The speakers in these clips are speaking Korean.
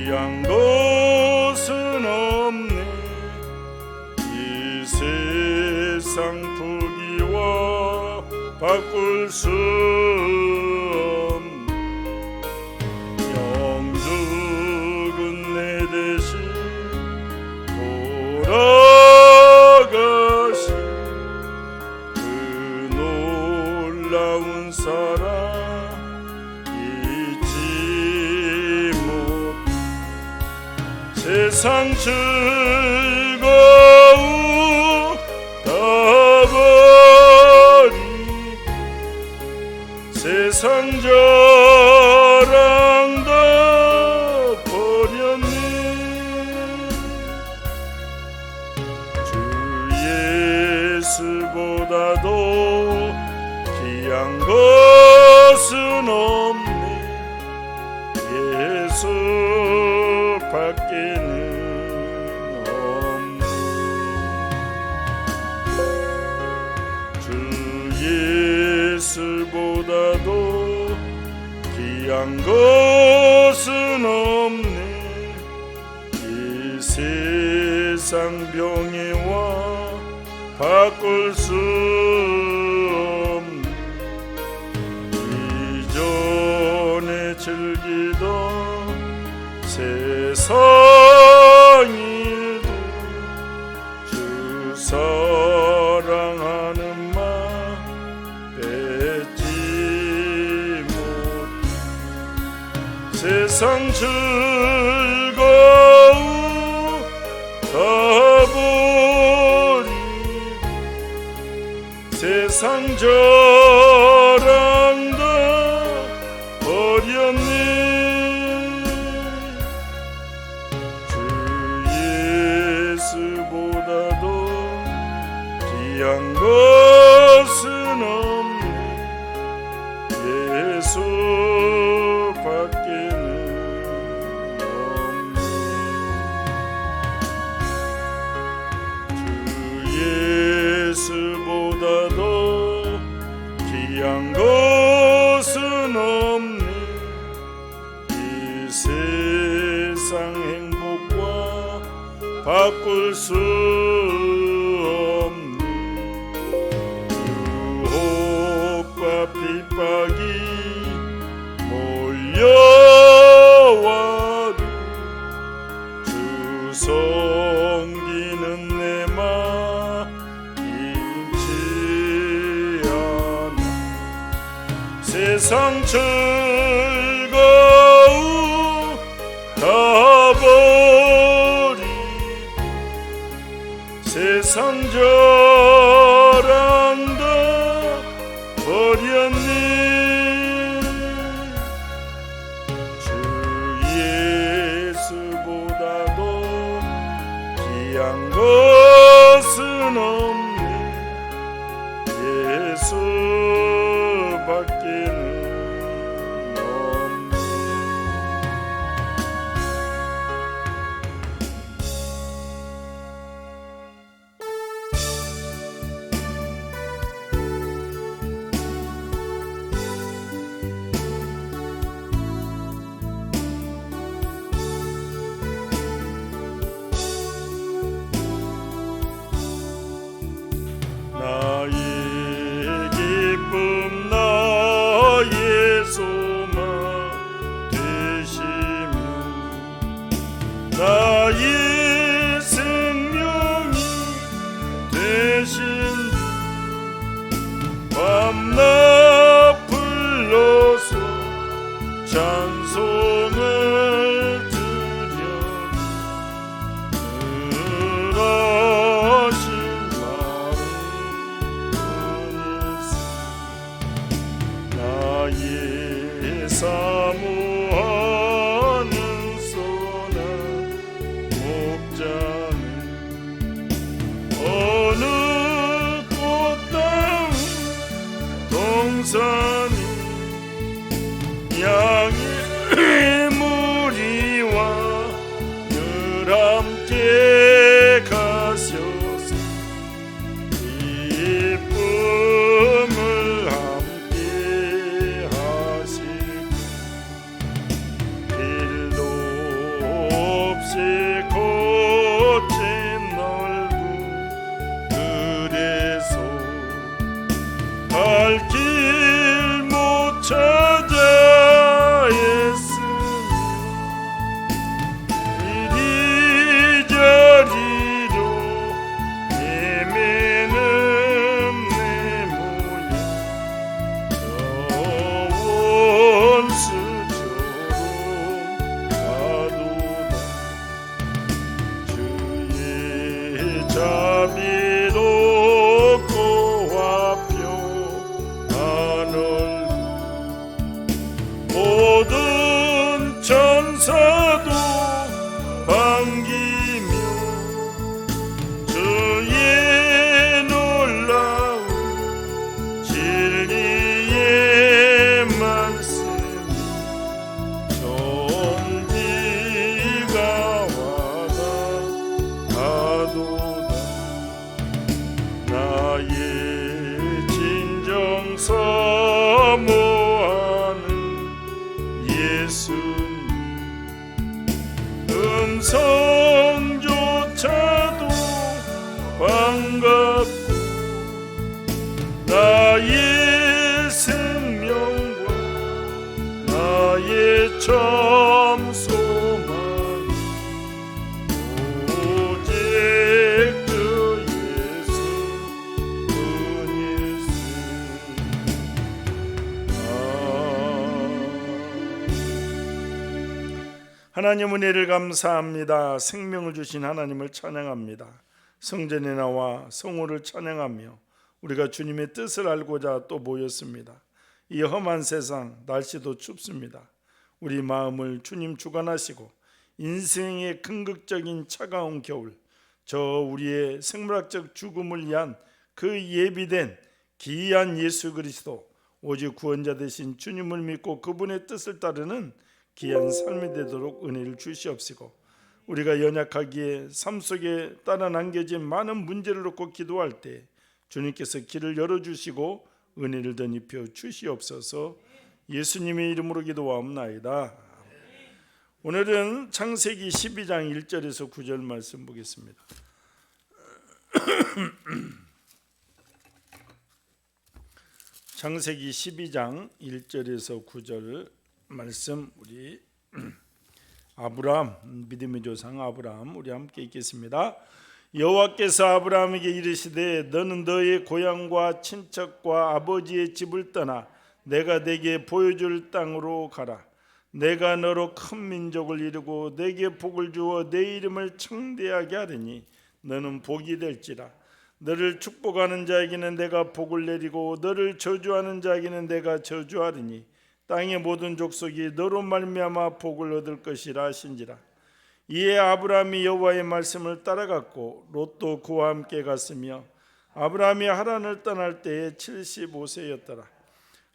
귀한 것은 없네. 이 세상 부귀와 바꿀 수 없네. 영죽은 내 대신 돌아가신 그 놀라운 사랑 잊지 못. 세상 즐거움 다 버리고 세상 자랑 다 버렸네. 주 예수보다도 귀한 것은 없네. 예수밖에는 없네. 주 예수보다도 귀한 것은 없네. 이 세상 병에와 바꿀 수 없네. 이전에 즐기던 세상 일도 주 사랑하는 마 뺏지 못. 세상 즐거움 다 버리고 세상 자랑 다 버렸네. 주 예수보다도 귀한 것은 없네. 예수밖에는 없네. 주 예수보다도 귀한 것은 없네. 이 세상 행복과 바꿀 수 없네. 유혹과 핍박이 몰려와도 주 섬기는 내 맘 잃지 않아. 세상 즐거움 다 버리고 세상 자랑 다 버렸네. 주 예수보다도 귀한 것은 없네. 예수밖에는 없네. 나의 기쁨 나의 소망 되시며 나의 생명이 되신 밤낮 불러서 찬송을 사모하는 소나 음성조차도 반갑고 나의 생명과 나의 참 소망이 오직 그 예수 하나님 은혜를 감사합니다. 생명을 주신 하나님을 찬양합니다. 성전에 나와 성호를 찬양하며 우리가 주님의 뜻을 알고자 또 모였습니다. 이 험한 세상 날씨도 춥습니다. 우리 마음을 주님 주관하시고 인생의 궁극적인 차가운 겨울, 저 우리의 생물학적 죽음을 위한 그 예비된 귀한 예수 그리스도 오직 구원자 되신 주님을 믿고 그분의 뜻을 따르는 귀한 삶이 되도록 은혜를 주시옵시고, 우리가 연약하기에 삶 속에 따라 남겨진 많은 문제를 놓고 기도할 때 주님께서 길을 열어주시고 은혜를 덧입혀 주시옵소서. 예수님의 이름으로 기도하옵나이다. 오늘은 창세기 12장 1절에서 9절 말씀 보겠습니다. 창세기 12장 1절에서 9절 말씀, 우리 아브라함, 믿음의 조상 아브라함 우리 함께 읽겠습니다. 여호와께서 아브라함에게 이르시되 너는 너의 고향과 친척과 아버지의 집을 떠나 내가 네게 보여줄 땅으로 가라. 내가 너로 큰 민족을 이루고 네게 복을 주어 네 이름을 창대하게 하리니 너는 복이 될지라. 너를 축복하는 자에게는 내가 복을 내리고 너를 저주하는 자에게는 내가 저주하리니 땅의 모든 족속이 너로 말미암아 복을 얻을 것이라 하신지라. 이에 아브라함이 여호와의 말씀을 따라갔고 롯도 그와 함께 갔으며 아브라함이 하란을 떠날 때에 75세였더라.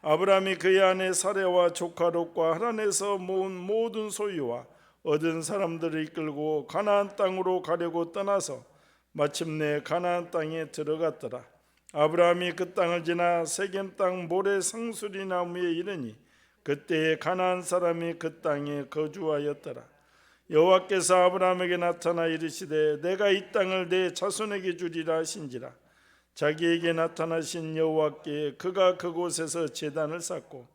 아브라함이 그의 아내 사레와 조카 롯과 하란에서 모은 모든 소유와 얻은 사람들을 이끌고 가나안 땅으로 가려고 떠나서 마침내 가나안 땅에 들어갔더라. 아브라함이 그 땅을 지나 세겜 땅 모래 상수리 나무에 이르니 그때에 가나안 사람이 그 땅에 거주하였더라. 여호와께서 아브라함에게 나타나 이르시되 내가 이 땅을 내 자손에게 주리라 하신지라. 자기에게 나타나신 여호와께 그가 그곳에서 제단을 쌓고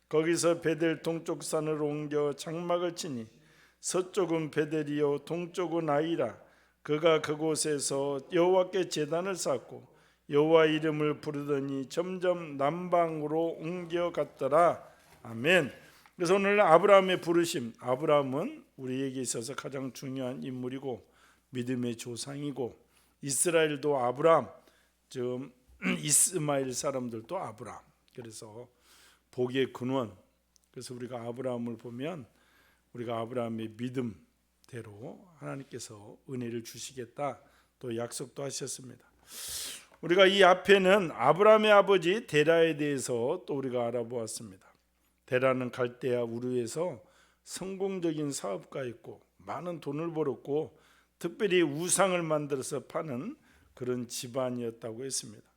거기서 베델 동쪽 산으로 옮겨 장막을 치니 서쪽은 베델이요 동쪽은 아이라. 그가 그곳에서 여호와께 제단을 쌓고 여호와 이름을 부르더니 점점 남방으로 옮겨갔더라. 아멘. 그래서 오늘 아브라함의 부르심, 아브라함은 우리에게 있어서 가장 중요한 인물이고 믿음의 조상이고, 이스라엘도 아브라함, 즉 이스마엘 사람들도 아브라함. 그래서 복의 근원. 그래서 우리가 아브라함을 보면 우리가 아브라함의 믿음대로 하나님께서 은혜를 주시겠다 또 약속도 하셨습니다. 우리가 이 앞에는 아브라함의 아버지 데라에 대해서 또 우리가 알아보았습니다. 데라는 갈대아 우르에서 성공적인 사업가였고 많은 돈을 벌었고 특별히 우상을 만들어서 파는 그런 집안이었다고 했습니다.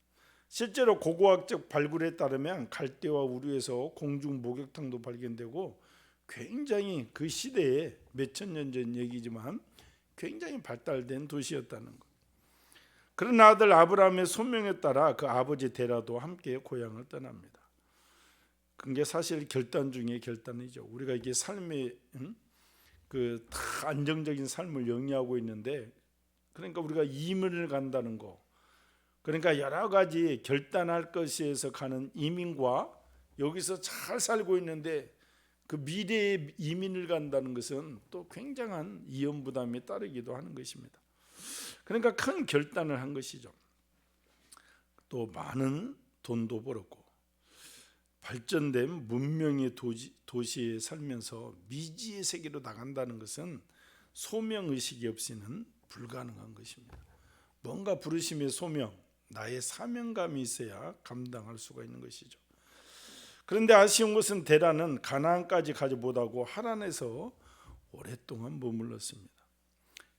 실제로 고고학적 발굴에 따르면 갈대아 우르에서 공중 목욕탕도 발견되고 굉장히 그 시대에 몇천 년 전 얘기지만 굉장히 발달된 도시였다는 것. 그런 아들 아브라함의 소명에 따라 그 아버지 데라도 함께 고향을 떠납니다. 그게 사실 결단 중에 결단이죠. 우리가 이게 삶의 그 다 안정적인 삶을 영위하고 있는데, 그러니까 우리가 이민을 간다는 거, 그러니까 여러 가지 결단할 것에서 가는 이민과 여기서 잘 살고 있는데 그 미래의 이민을 간다는 것은 또 굉장한 위험 부담이 따르기도 하는 것입니다. 그러니까 큰 결단을 한 것이죠. 또 많은 돈도 벌었고 발전된 문명의 도시에 살면서 미지의 세계로 나간다는 것은 소명의식이 없이는 불가능한 것입니다. 뭔가 부르심의 소명, 나의 사명감이 있어야 감당할 수가 있는 것이죠. 그런데 아쉬운 것은 데라는 가나안까지 가지 못하고 하란에서 오랫동안 머물렀습니다.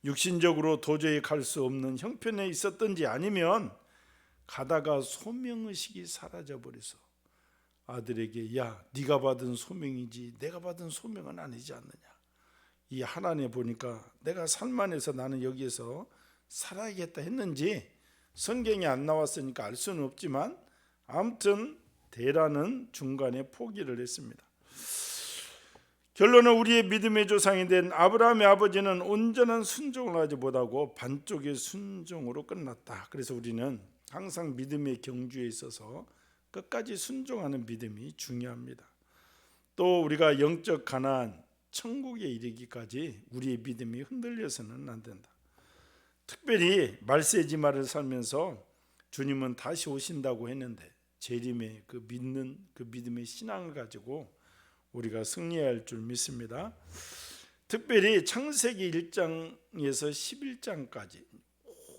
육신적으로 도저히 갈 수 없는 형편에 있었던지 아니면 가다가 소명의식이 사라져버려서 아들에게 야 네가 받은 소명이지 내가 받은 소명은 아니지 않느냐, 이 하나님 보니까 내가 살만해서 나는 여기에서 살아야겠다 했는지 성경에 안 나왔으니까 알 수는 없지만 아무튼 데라는 중간에 포기를 했습니다. 결론은 우리의 믿음의 조상이 된 아브라함의 아버지는 온전한 순종을 하지 못하고 반쪽의 순종으로 끝났다. 그래서 우리는 항상 믿음의 경주에 있어서 끝까지 순종하는 믿음이 중요합니다. 또 우리가 영적 가나안 천국에 이르기까지 우리의 믿음이 흔들려서는 안 된다. 특별히 말세지마를 살면서 주님은 다시 오신다고 했는데 재림의 그 믿는 그 믿음의 신앙을 가지고 우리가 승리해야 할 줄 믿습니다. 특별히 창세기 1장에서 11장까지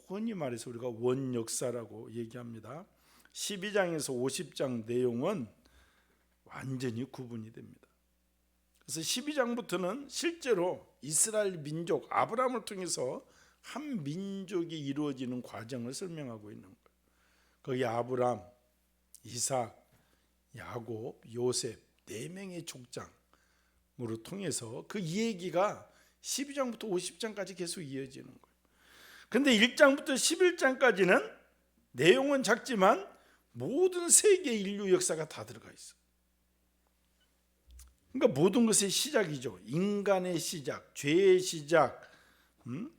흔히 말해서 우리가 원역사라고 얘기합니다. 12장에서 50장 내용은 완전히 구분이 됩니다. 그래서 12장부터는 실제로 이스라엘 민족 아브라함을 통해서 한 민족이 이루어지는 과정을 설명하고 있는 거예요. 거기 아브라함, 이삭, 야곱, 요셉 4명의 족장으로 통해서 그 이야기가 12장부터 50장까지 계속 이어지는 거예요. 그런데 1장부터 11장까지는 내용은 작지만 모든 세계 인류 역사가 다 들어가 있어요. 그러니까 모든 것의 시작이죠. 인간의 시작, 죄의 시작,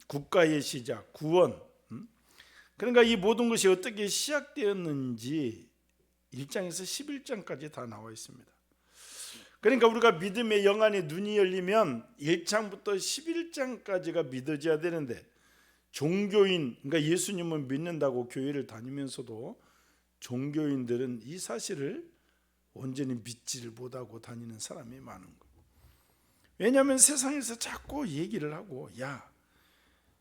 국가의 시작, 구원. 그러니까 이 모든 것이 어떻게 시작되었는지 1장에서 11장까지 다 나와 있습니다. 그러니까 우리가 믿음의 영안의 눈이 열리면 1장부터 11장까지가 믿어져야 되는데 종교인, 그러니까 예수님을 믿는다고 교회를 다니면서도 종교인들은 이 사실을 온전히 믿지를 못하고 다니는 사람이 많은 거예요. 왜냐하면 세상에서 자꾸 얘기를 하고 야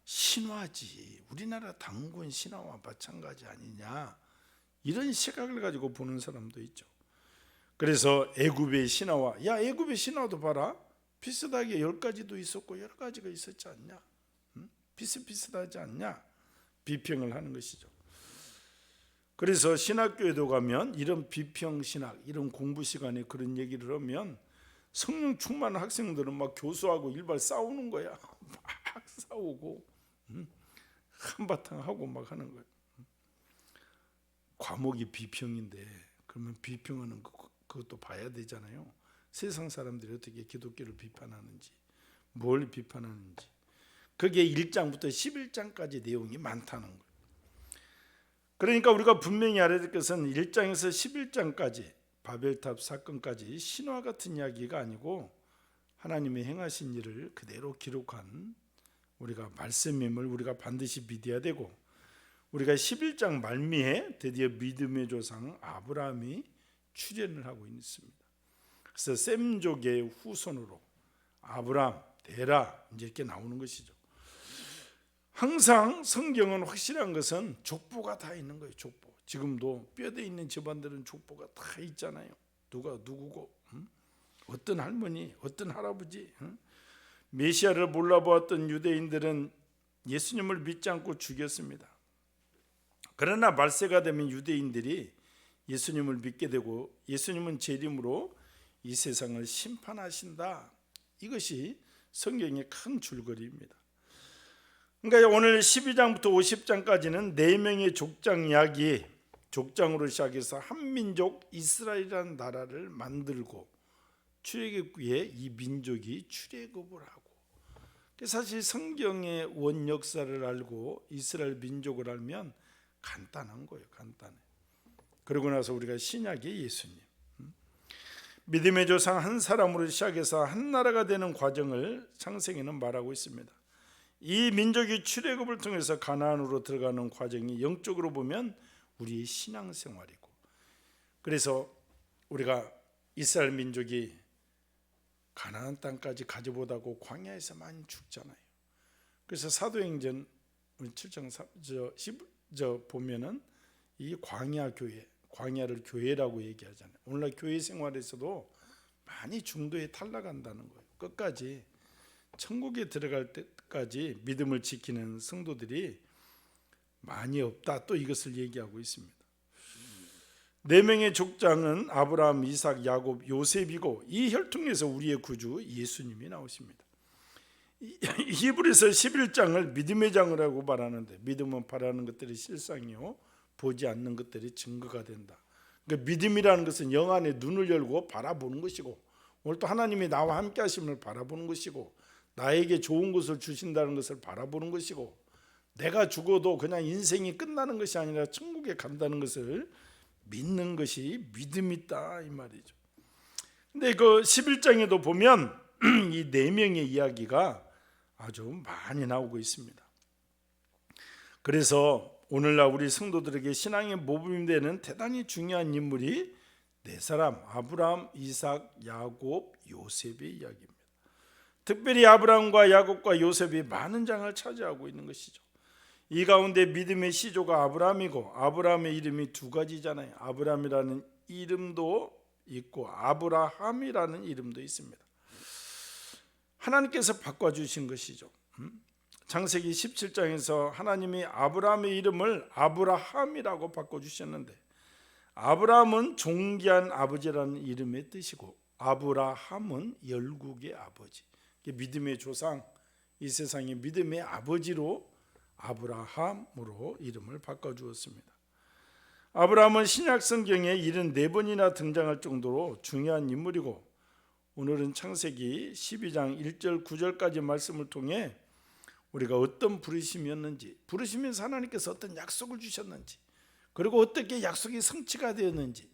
신화지 우리나라 당군 신화와 마찬가지 아니냐 이런 시각을 가지고 보는 사람도 있죠. 그래서 애굽의 신화와 야 애굽의 신화도 봐라 비슷하게 10가지도 있었고 여러 가지가 있었지 않냐, 비슷비슷하지 않냐 비평을 하는 것이죠. 그래서 신학교에도 가면 이런 비평신학 이런 공부 시간에 그런 얘기를 하면 성령 충만한 학생들은 막 교수하고 일발 싸우는 거야. 막 싸우고 한바탕 하고 막 하는 거예요. 과목이 비평인데 그러면 비평하는 그것도 봐야 되잖아요. 세상 사람들이 어떻게 기독교를 비판하는지 뭘 비판하는지 그게 1장부터 11장까지 내용이 많다는 거예요. 그러니까 우리가 분명히 알아야 될 것은 1장에서 11장까지 바벨탑 사건까지 신화 같은 이야기가 아니고 하나님의 행하신 일을 그대로 기록한 우리가 말씀임을 우리가 반드시 믿어야 되고 우리가 11장 말미에 드디어 믿음의 조상 아브라함이 출현을 하고 있습니다. 그래서 셈족의 후손으로 아브라함, 데라 이제 이렇게 나오는 것이죠. 항상 성경은 확실한 것은 족보가 다 있는 거예요. 족보. 지금도 뼈대 있는 집안들은 족보가 다 있잖아요. 누가 누구고 어떤 할머니 어떤 할아버지 메시아를 몰라보았던 유대인들은 예수님을 믿지 않고 죽였습니다. 그러나 말세가 되면 유대인들이 예수님을 믿게 되고 예수님은 재림으로 이 세상을 심판하신다. 이것이 성경의 큰 줄거리입니다. 그러니까 오늘 12장부터 50장까지는 4명의 족장 이야기, 족장으로 시작해서 한민족 이스라엘이라는 나라를 만들고 출애굽기에 이 민족이 출애굽을 하고 사실 성경의 원 역사를 알고 이스라엘 민족을 알면 간단한 거예요. 간단해. 그러고 나서 우리가 신약의 예수님 믿음의 조상 한 사람으로 시작해서 한 나라가 되는 과정을 창세기는 말하고 있습니다. 이 민족이 출애굽을 통해서 가나안으로 들어가는 과정이 영적으로 보면 우리의 신앙생활이고 그래서 우리가 이스라엘 민족이 가나안 땅까지 가지 못하고 광야에서 많이 죽잖아요. 그래서 사도행전 7장 10절 보면은 이 광야 교회, 광야를 교회라고 얘기하잖아요. 오늘날 교회 생활에서도 많이 중도에 탈락한다는 거예요. 끝까지 천국에 들어갈 때까지 믿음을 지키는 성도들이 많이 없다. 또 이것을 얘기하고 있습니다. 4명의 족장은 아브라함, 이삭, 야곱, 요셉이고 이 혈통에서 우리의 구주 예수님이 나오십니다. 히브리서 11장을 믿음의 장이라고 말하는데, 믿음은 바라는 것들이 실상이요 보지 않는 것들이 증거가 된다. 그러니까 믿음이라는 것은 영 안에 눈을 열고 바라보는 것이고, 오늘 또 하나님이 나와 함께 하심을 바라보는 것이고, 나에게 좋은 것을 주신다는 것을 바라보는 것이고, 내가 죽어도 그냥 인생이 끝나는 것이 아니라 천국에 간다는 것을 믿는 것이 믿음이다 이 말이죠. 근데 그 11장에도 보면 이 네 명의 이야기가 아주 많이 나오고 있습니다. 그래서 오늘날 우리 성도들에게 신앙의 모범이 되는 대단히 중요한 인물이 네 사람, 아브라함, 이삭, 야곱, 요셉의 이야기입니다. 특별히 아브라함과 야곱과 요셉이 많은 장을 차지하고 있는 것이죠. 이 가운데 믿음의 시조가 아브라함이고, 아브라함의 이름이 두 가지잖아요. 아브라함이라는 이름도 있고 아브라함이라는 이름도 있습니다. 하나님께서 바꿔주신 것이죠. 창세기 17장에서 하나님이 아브라함의 이름을 아브라함이라고 바꿔주셨는데, 아브라함은 존귀한 아버지라는 이름의 뜻이고, 아브라함은 열국의 아버지, 믿음의 조상, 이 세상의 믿음의 아버지로 아브라함으로 이름을 바꿔주었습니다. 아브라함은 신약 성경에 74번이나 등장할 정도로 중요한 인물이고, 오늘은 창세기 12장 1절 9절까지 말씀을 통해 우리가 어떤 부르심이었는지, 부르시면서 하나님께서 어떤 약속을 주셨는지, 그리고 어떻게 약속이 성취가 되었는지,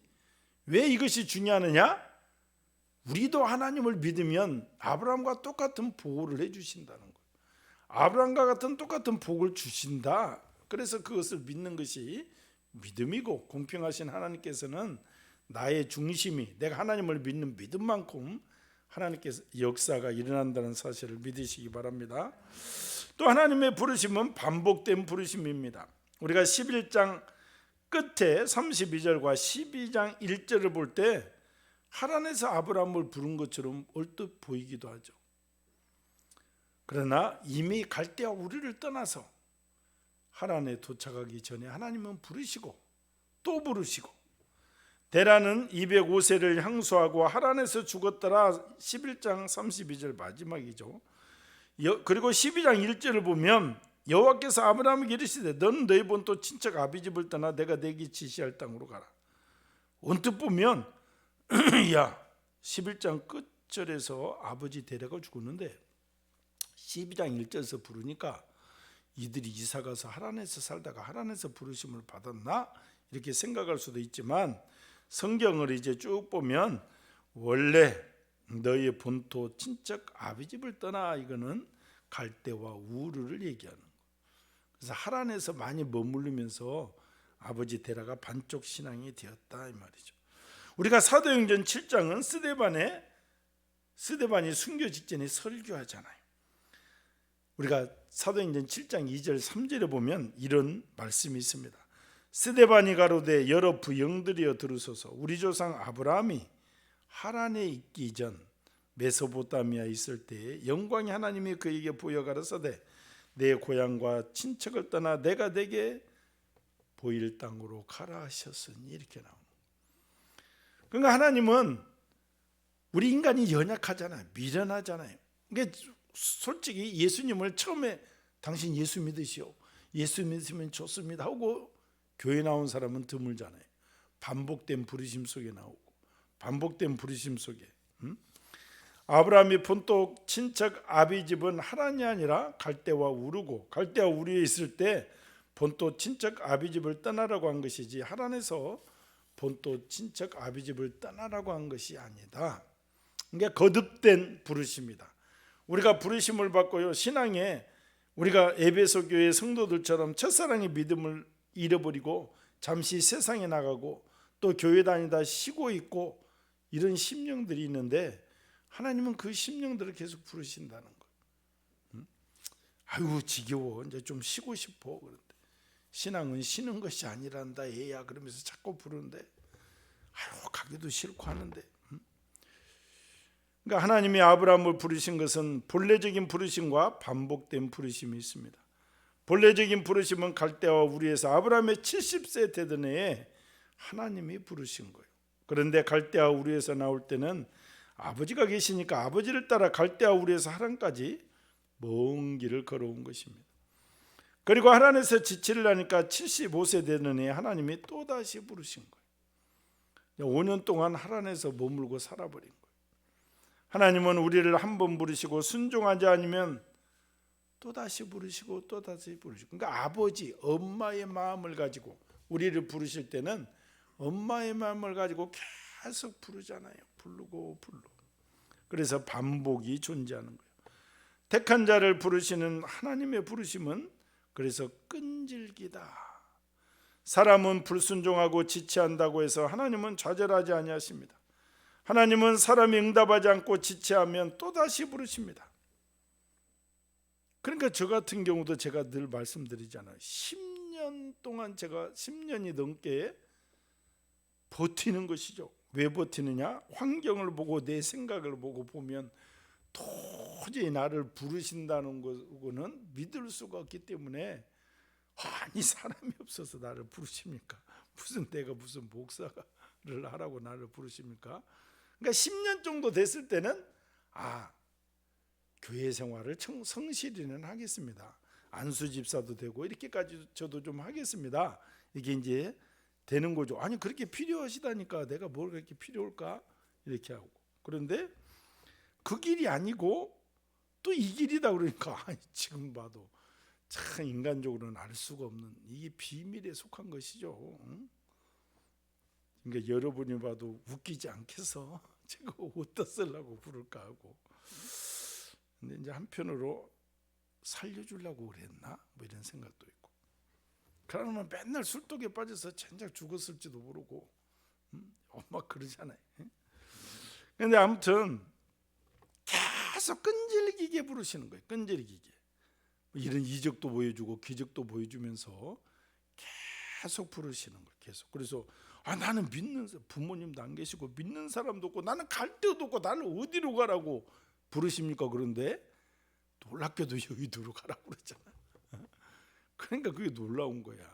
왜 이것이 중요하느냐? 우리도 하나님을 믿으면 아브라함과 똑같은 보호를 해주신다는 거예요. 아브라함과 같은 똑같은 복을 주신다. 그래서 그것을 믿는 것이 믿음이고, 공평하신 하나님께서는 나의 중심이, 내가 하나님을 믿는 믿음만큼 하나님께서 역사가 일어난다는 사실을 믿으시기 바랍니다. 또 하나님의 부르심은 반복된 부르심입니다. 우리가 11장 끝에 32절과 12장 1절을 볼 때 하란에서 아브라함을 부른 것처럼 얼뜻 보이기도 하죠. 그러나 이미 갈대아 우리를 떠나서 하란에 도착하기 전에 하나님은 부르시고 또 부르시고, 데라는 205세를 향수하고 하란에서 죽었더라. 11장 32절 마지막이죠. 그리고 12장 1절을 보면 여호와께서 아브라함에게 이르시되 너는 너희 본토 친척 아비집을 떠나 내가 내게 지시할 땅으로 가라. 언뜻 보면 야, 11장 끝절에서 아버지 데라가 죽었는데 12장 1절에서 부르니까 이들이 이사가서 하란에서 살다가 하란에서 부르심을 받았나? 이렇게 생각할 수도 있지만, 성경을 이제 쭉 보면 원래 너희의 본토 친척 아비집을 떠나, 이거는 갈대와 우르를 얘기하는 거예요. 그래서 하란에서 많이 머무르면서 아버지 데라가 반쪽 신앙이 되었다 이 말이죠. 우리가 사도행전 7장은 스데반이 순교 직전에 설교하잖아요. 우리가 사도행전 7장 2절 3절에 보면 이런 말씀이 있습니다. 스데반이 가로되 여러 부영들이여 들으소서. 우리 조상 아브라함이 하란에 있기 전 메소포타미아에 있을 때에 영광이 하나님이 그에게 보여 가라사대 내 고향과 친척을 떠나 내가 내게 보일 땅으로 가라 하셨으니, 이렇게 나옵니다. 그러니까 하나님은, 우리 인간이 연약하잖아요. 미련하잖아요. 그러니까 솔직히 예수님을 처음에 당신 예수 믿으시오, 예수 믿으면 좋습니다 하고 교회 나온 사람은 드물잖아요. 반복된 부르심 속에 나오고, 반복된 부르심 속에 아브라함이 본토 친척 아비집은 하란이 아니라 갈대와 우르고, 갈대와 우르에 있을 때 본토 친척 아비집을 떠나라고 한 것이지 하란에서 본토 친척 아비집을 떠나라고 한 것이 아니다. 이게 거듭된 부르심이다. 우리가 부르심을 받고요, 신앙에 우리가 에베소 교회 성도들처럼 첫사랑의 믿음을 잃어버리고 잠시 세상에 나가고 또 교회 다니다 쉬고 있고 이런 심령들이 있는데, 하나님은 그 심령들을 계속 부르신다는 거예요. 아유 지겨워, 이제 좀 쉬고 싶어. 그런데 신앙은 쉬는 것이 아니란다 얘야, 그러면서 자꾸 부르는데 아유 가기도 싫고 하는데. 그러니까 하나님이 아브라함을 부르신 것은 본래적인 부르심과 반복된 부르심이 있습니다. 본래적인 부르심은 갈대와 우리에서 아브라함의 70세 되던 해에 하나님이 부르신 거예요. 그런데 갈대와 우리에서 나올 때는 아버지가 계시니까 아버지를 따라 갈대와 우리에서 하란까지 먼 길을 걸어온 것입니다. 그리고 하나님께서 지치를 하니까 75세 되는 해 하나님이 또다시 부르신 거예요. 5년 동안 하나님에서 머물고 살아버린 거예요. 하나님은 우리를 한 번 부르시고 순종하지 않으면 또다시 부르시고 또다시 부르시고, 그러니까 아버지, 엄마의 마음을 가지고 우리를 부르실 때는 엄마의 마음을 가지고 계속 부르잖아요. 부르고. 그래서 반복이 존재하는 거예요. 택한 자를 부르시는 하나님의 부르심은 그래서 끈질기다. 사람은 불순종하고 지체한다고 해서 하나님은 좌절하지 아니하십니다. 하나님은 사람이 응답하지 않고 지체하면 또다시 부르십니다. 그러니까 저 같은 경우도 제가 늘 말씀드리잖아요. 10년 동안 제가 10년이 넘게 버티는 것이죠. 왜 버티느냐? 환경을 보고 내 생각을 보고 보면 도저히 나를 부르신다는 거는 믿을 수가 없기 때문에, 아니 사람이 없어서 나를 부르십니까? 내가 무슨 목사를 하라고 나를 부르십니까? 그러니까 10년 정도 됐을 때는 교회 생활을 성실히는 하겠습니다. 안수 집사도 되고 이렇게까지 저도 좀 하겠습니다. 이게 이제 되는 거죠. 아니 그렇게 필요하시다니까 내가 뭘 그렇게 필요할까? 이렇게 하고. 그런데 그 길이 아니고 또 이 길이다 그러니까 지금 봐도 참 인간적으로는 알 수가 없는, 이게 비밀에 속한 것이죠. 그러니까 여러분이 봐도 웃기지 않겠어? 제가 어디다 쓰려고 부를까 하고. 근데 이제 한편으로 살려주려고 그랬나? 뭐 이런 생각도 있고. 그러면 맨날 술독에 빠져서 젠장 죽었을지도 모르고, 엄마 그러잖아요. 근데 아무튼 계속 끈질기게 부르시는 거예요. 끈질기게. 이런 이적도 보여주고 기적도 보여주면서 계속 부르시는 거예요. 계속. 그래서 나는 믿는, 부모님도 안 계시고 믿는 사람도 없고 나는 갈 데도 없고 나는 어디로 가라고 부르십니까? 그런데 놀랍게도 여의도로 가라고 그러잖아요. 그러니까 그게 놀라운 거야.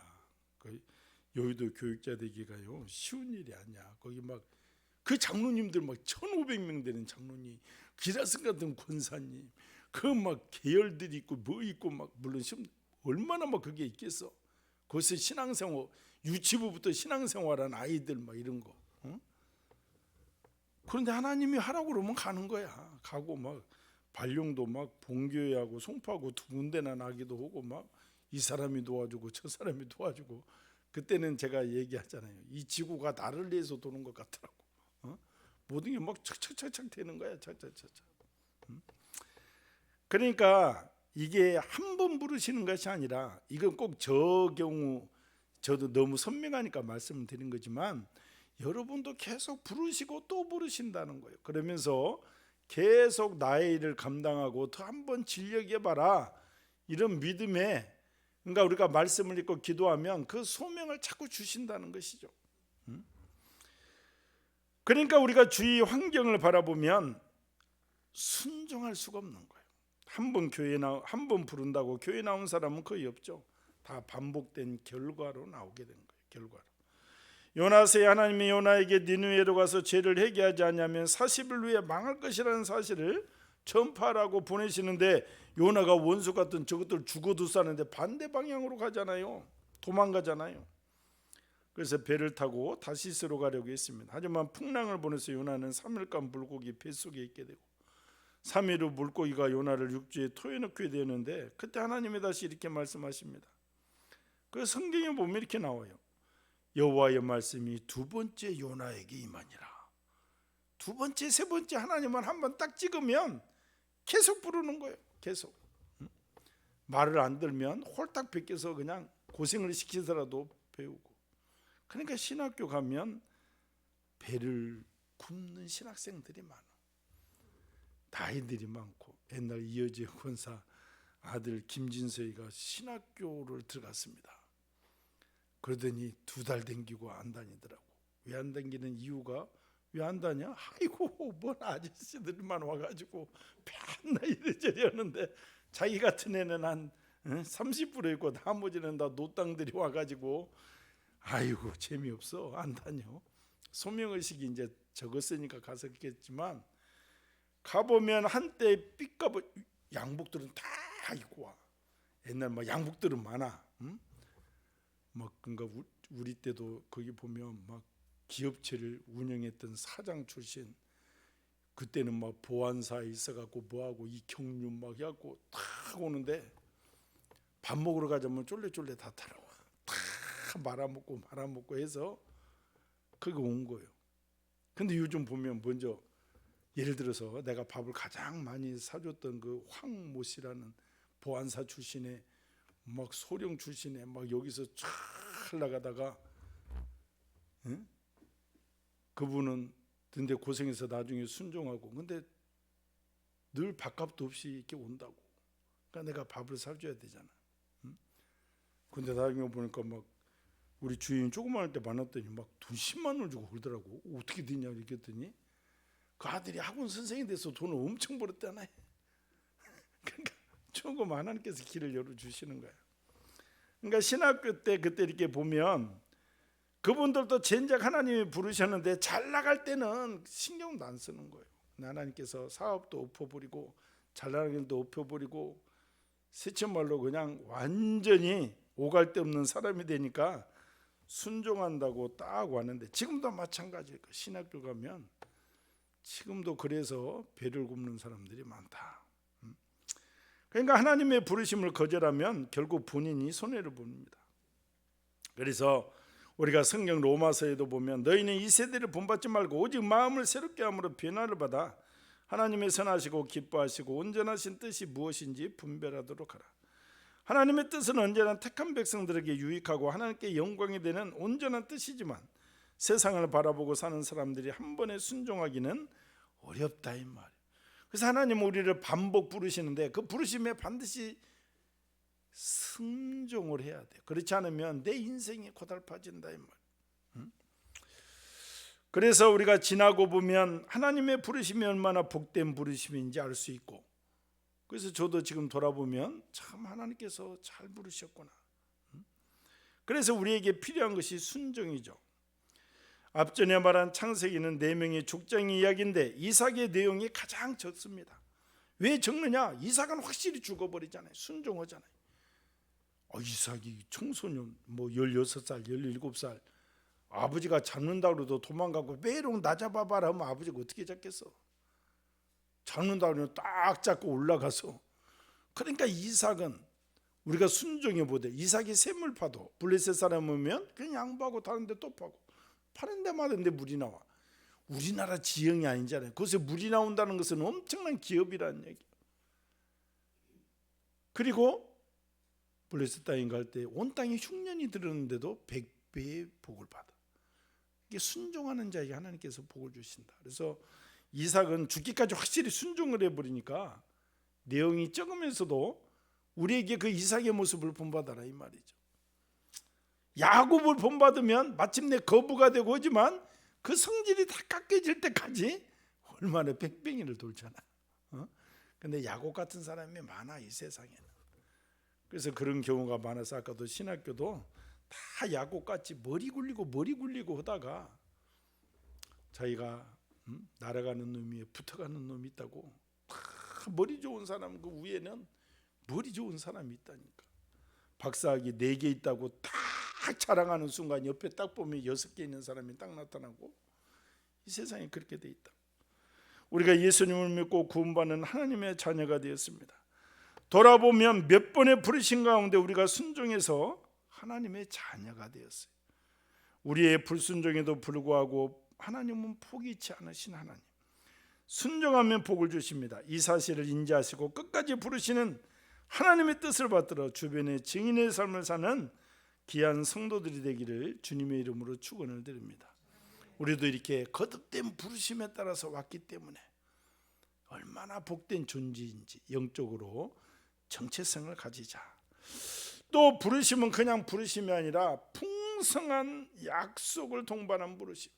여의도 교육자 되기가요 쉬운 일이 아니야. 거기 막 그 장로님들 막 1,500명 되는 장로님, 기라슨 같은 권사님, 그 막 계열들이 있고 뭐 있고 막, 물론 얼마나 막 그게 있겠어. 거기서 신앙생활, 유치부부터 신앙생활한 아이들 막 이런 거. 그런데 하나님이 하라고 그러면 가는 거야. 가고 막 발령도 막 본교회하고 송파하고 두 군데나 나기도 하고 막 이 사람이 도와주고 저 사람이 도와주고. 그때는 제가 얘기하잖아요. 이 지구가 나를 위해서 도는 것 같더라고. 모든 게 막 착착착착 되는 거야. 착착착착. 그러니까 이게 한 번 부르시는 것이 아니라, 이건 꼭 저 경우 저도 너무 선명하니까 말씀을 드린 거지만 여러분도 계속 부르시고 또 부르신다는 거예요. 그러면서 계속 나의 일을 감당하고 더 한번 진력해 봐라, 이런 믿음에, 그러니까 우리가 말씀을 읽고 기도하면 그 소명을 자꾸 주신다는 것이죠. 그러니까 우리가 주위 환경을 바라보면 순종할 수가 없는 거예요. 한 번 부른다고 교회 나온 사람은 거의 없죠. 다 반복된 결과로 나오게 된 거예요. 결과로. 요나서에 하나님이 요나에게 니느웨로 가서 죄를 회개하지 않으면 40일 후에 망할 것이라는 사실을 전파하라고 보내시는데, 요나가 원수 같은 저것들 죽어도 싸는데 반대 방향으로 가잖아요. 도망가잖아요. 그래서 배를 타고 다시스로 가려고 했습니다. 하지만 풍랑을 보내서 요나는 3일간 물고기 뱃속에 있게 되고 3일 후 물고기가 요나를 육지에 토해넣게 되는데, 그때 하나님이 다시 이렇게 말씀하십니다. 그 성경에 보면 이렇게 나와요. 여호와의 말씀이 두 번째 요나에게 임하니라. 두 번째, 세 번째 하나님은 한번 딱 찍으면 계속 부르는 거예요. 계속. 말을 안 들면 홀딱 베껴서 그냥 고생을 시키더라도 배우고. 그러니까 신학교 가면 배를 굽는 신학생들이 많아. 나이들이 많고. 옛날 이어지 권사 아들 김진서이가 신학교를 들어갔습니다. 그러더니 2달 댕기고 안 다니더라고. 왜 안 다니는 이유가, 왜 안 다냐? 아이고 뭔 아저씨들만 와가지고 맨날 이래저래 하는데, 자기 같은 애는 한 30% 있고 나머지는 다 노땅들이 와가지고 아이고 재미없어, 안 다녀. 소명의식이 이제 적었으니까 가서 있겠지만, 가보면 한때 양복들은 다 입고 와. 옛날 막 양복들은 많아. 막 그러니까 우리 때도 거기 보면 막 기업체를 운영했던 사장 출신, 그때는 막 보안사에 있어갖고 뭐하고 이경륜 막 해갖고 다 오는데 밥 먹으러 가자면 쫄래쫄래 다 따라와. 다 말아먹고 해서 거기 온 거예요. 근데 요즘 보면 먼저 예를 들어서 내가 밥을 가장 많이 사줬던 그 황모 씨라는 보안사 출신의 막 소령 출신의 막 여기서 쫙 나가다가, 응? 그분은 근데 고생해서 나중에 순종하고, 근데 늘 밥값도 없이 이렇게 온다고. 그러니까 내가 밥을 사줘야 되잖아. 응? 근데 나중에 보니까 막 우리 주인 조그마할 때 만났더니 막 돈 10만 원을 주고 그러더라고. 어떻게 되냐 이렇게 했더니 그 아들이 학원 선생이 돼서 돈을 엄청 벌었다나. 그러니까 조금 하나님께서 길을 열어주시는 거야. 그러니까 신학교 때 그때 이렇게 보면 그분들도 진작 하나님이 부르셨는데 잘 나갈 때는 신경도 안 쓰는 거예요. 하나님께서 사업도 엎어버리고 잘 나가는 길도 엎어버리고 세천말로 그냥 완전히 오갈 데 없는 사람이 되니까 순종한다고 딱 왔는데, 지금도 마찬가지예요. 신학교 가면 지금도 그래서 배를 굽는 사람들이 많다. 그러니까 하나님의 부르심을 거절하면 결국 본인이 손해를 봅니다. 그래서 우리가 성경 로마서에도 보면 너희는 이 세대를 본받지 말고 오직 마음을 새롭게 함으로 변화를 받아 하나님의 선하시고 기뻐하시고 온전하신 뜻이 무엇인지 분별하도록 하라. 하나님의 뜻은 언제나 택한 백성들에게 유익하고 하나님께 영광이 되는 온전한 뜻이지만 세상을 바라보고 사는 사람들이 한 번에 순종하기는 어렵다 이 말이에요. 그래서 하나님은 우리를 반복 부르시는데 그 부르심에 반드시 순종을 해야 돼. 그렇지 않으면 내 인생이 고달파진다 이 말. 그래서 우리가 지나고 보면 하나님의 부르심이 얼마나 복된 부르심인지 알 수 있고, 그래서 저도 지금 돌아보면 참 하나님께서 잘 부르셨구나. 그래서 우리에게 필요한 것이 순종이죠. 앞전에 말한 창세기는 4명의 족장의 이야기인데 이삭의 내용이 가장 적습니다. 왜 적느냐? 이삭은 확실히 죽어버리잖아요. 순종하잖아요. 이삭이 청소년 16살 17살 아버지가 잡는다고 해도 도망가고 메롱 나 잡아봐라 하면 아버지가 어떻게 잡겠어? 잡는다고 하면 딱 잡고 올라가서. 그러니까 이삭은 우리가 순종해 보되 이삭이 샘을 파도 블레셋 사람 오면 그냥 양보하고 다른 데 또 파고 파는 데마다 데 물이 나와. 우리나라 지형이 아니잖아요. 그것에 물이 나온다는 것은 엄청난 기업이라는 얘기예요. 그리고 블레셋 땅에 갈 때 온 땅에 흉년이 들었는데도 100배의 복을 받아. 이게 순종하는 자에게 하나님께서 복을 주신다. 그래서 이삭은 죽기까지 확실히 순종을 해버리니까 내용이 적으면서도 우리에게 그 이삭의 모습을 본받아라 이 말이죠. 야곱을 본받으면 마침내 거부가 되고 하지만 그 성질이 다 깎여질 때까지 얼마나 뺑뺑이를 돌잖아. 근데 야곱 같은 사람이 많아 이 세상에는. 그래서 그런 경우가 많아서 아까도 신학교도 다 야곱같이 머리 굴리고 하다가 자기가 날아가는 놈이 붙어가는 놈이 있다고. 다 머리 좋은 사람 그 위에는 머리 좋은 사람이 있다니까. 박사학위 4개 있다고 딱 자랑하는 순간 옆에 딱 보면 6개 있는 사람이 딱 나타나고. 이 세상에 그렇게 돼 있다. 우리가 예수님을 믿고 구원받는 하나님의 자녀가 되었습니다. 돌아보면 몇 번의 부르심 가운데 우리가 순종해서 하나님의 자녀가 되었어요. 우리의 불순종에도 불구하고 하나님은 포기치 않으신 하나님. 순종하면 복을 주십니다. 이 사실을 인지하시고 끝까지 부르시는 하나님의 뜻을 받들어 주변에 증인의 삶을 사는 귀한 성도들이 되기를 주님의 이름으로 축원을 드립니다. 우리도 이렇게 거듭된 부르심에 따라서 왔기 때문에 얼마나 복된 존재인지 영적으로 정체성을 가지자. 또 부르심은 그냥 부르심이 아니라 풍성한 약속을 동반한 부르심.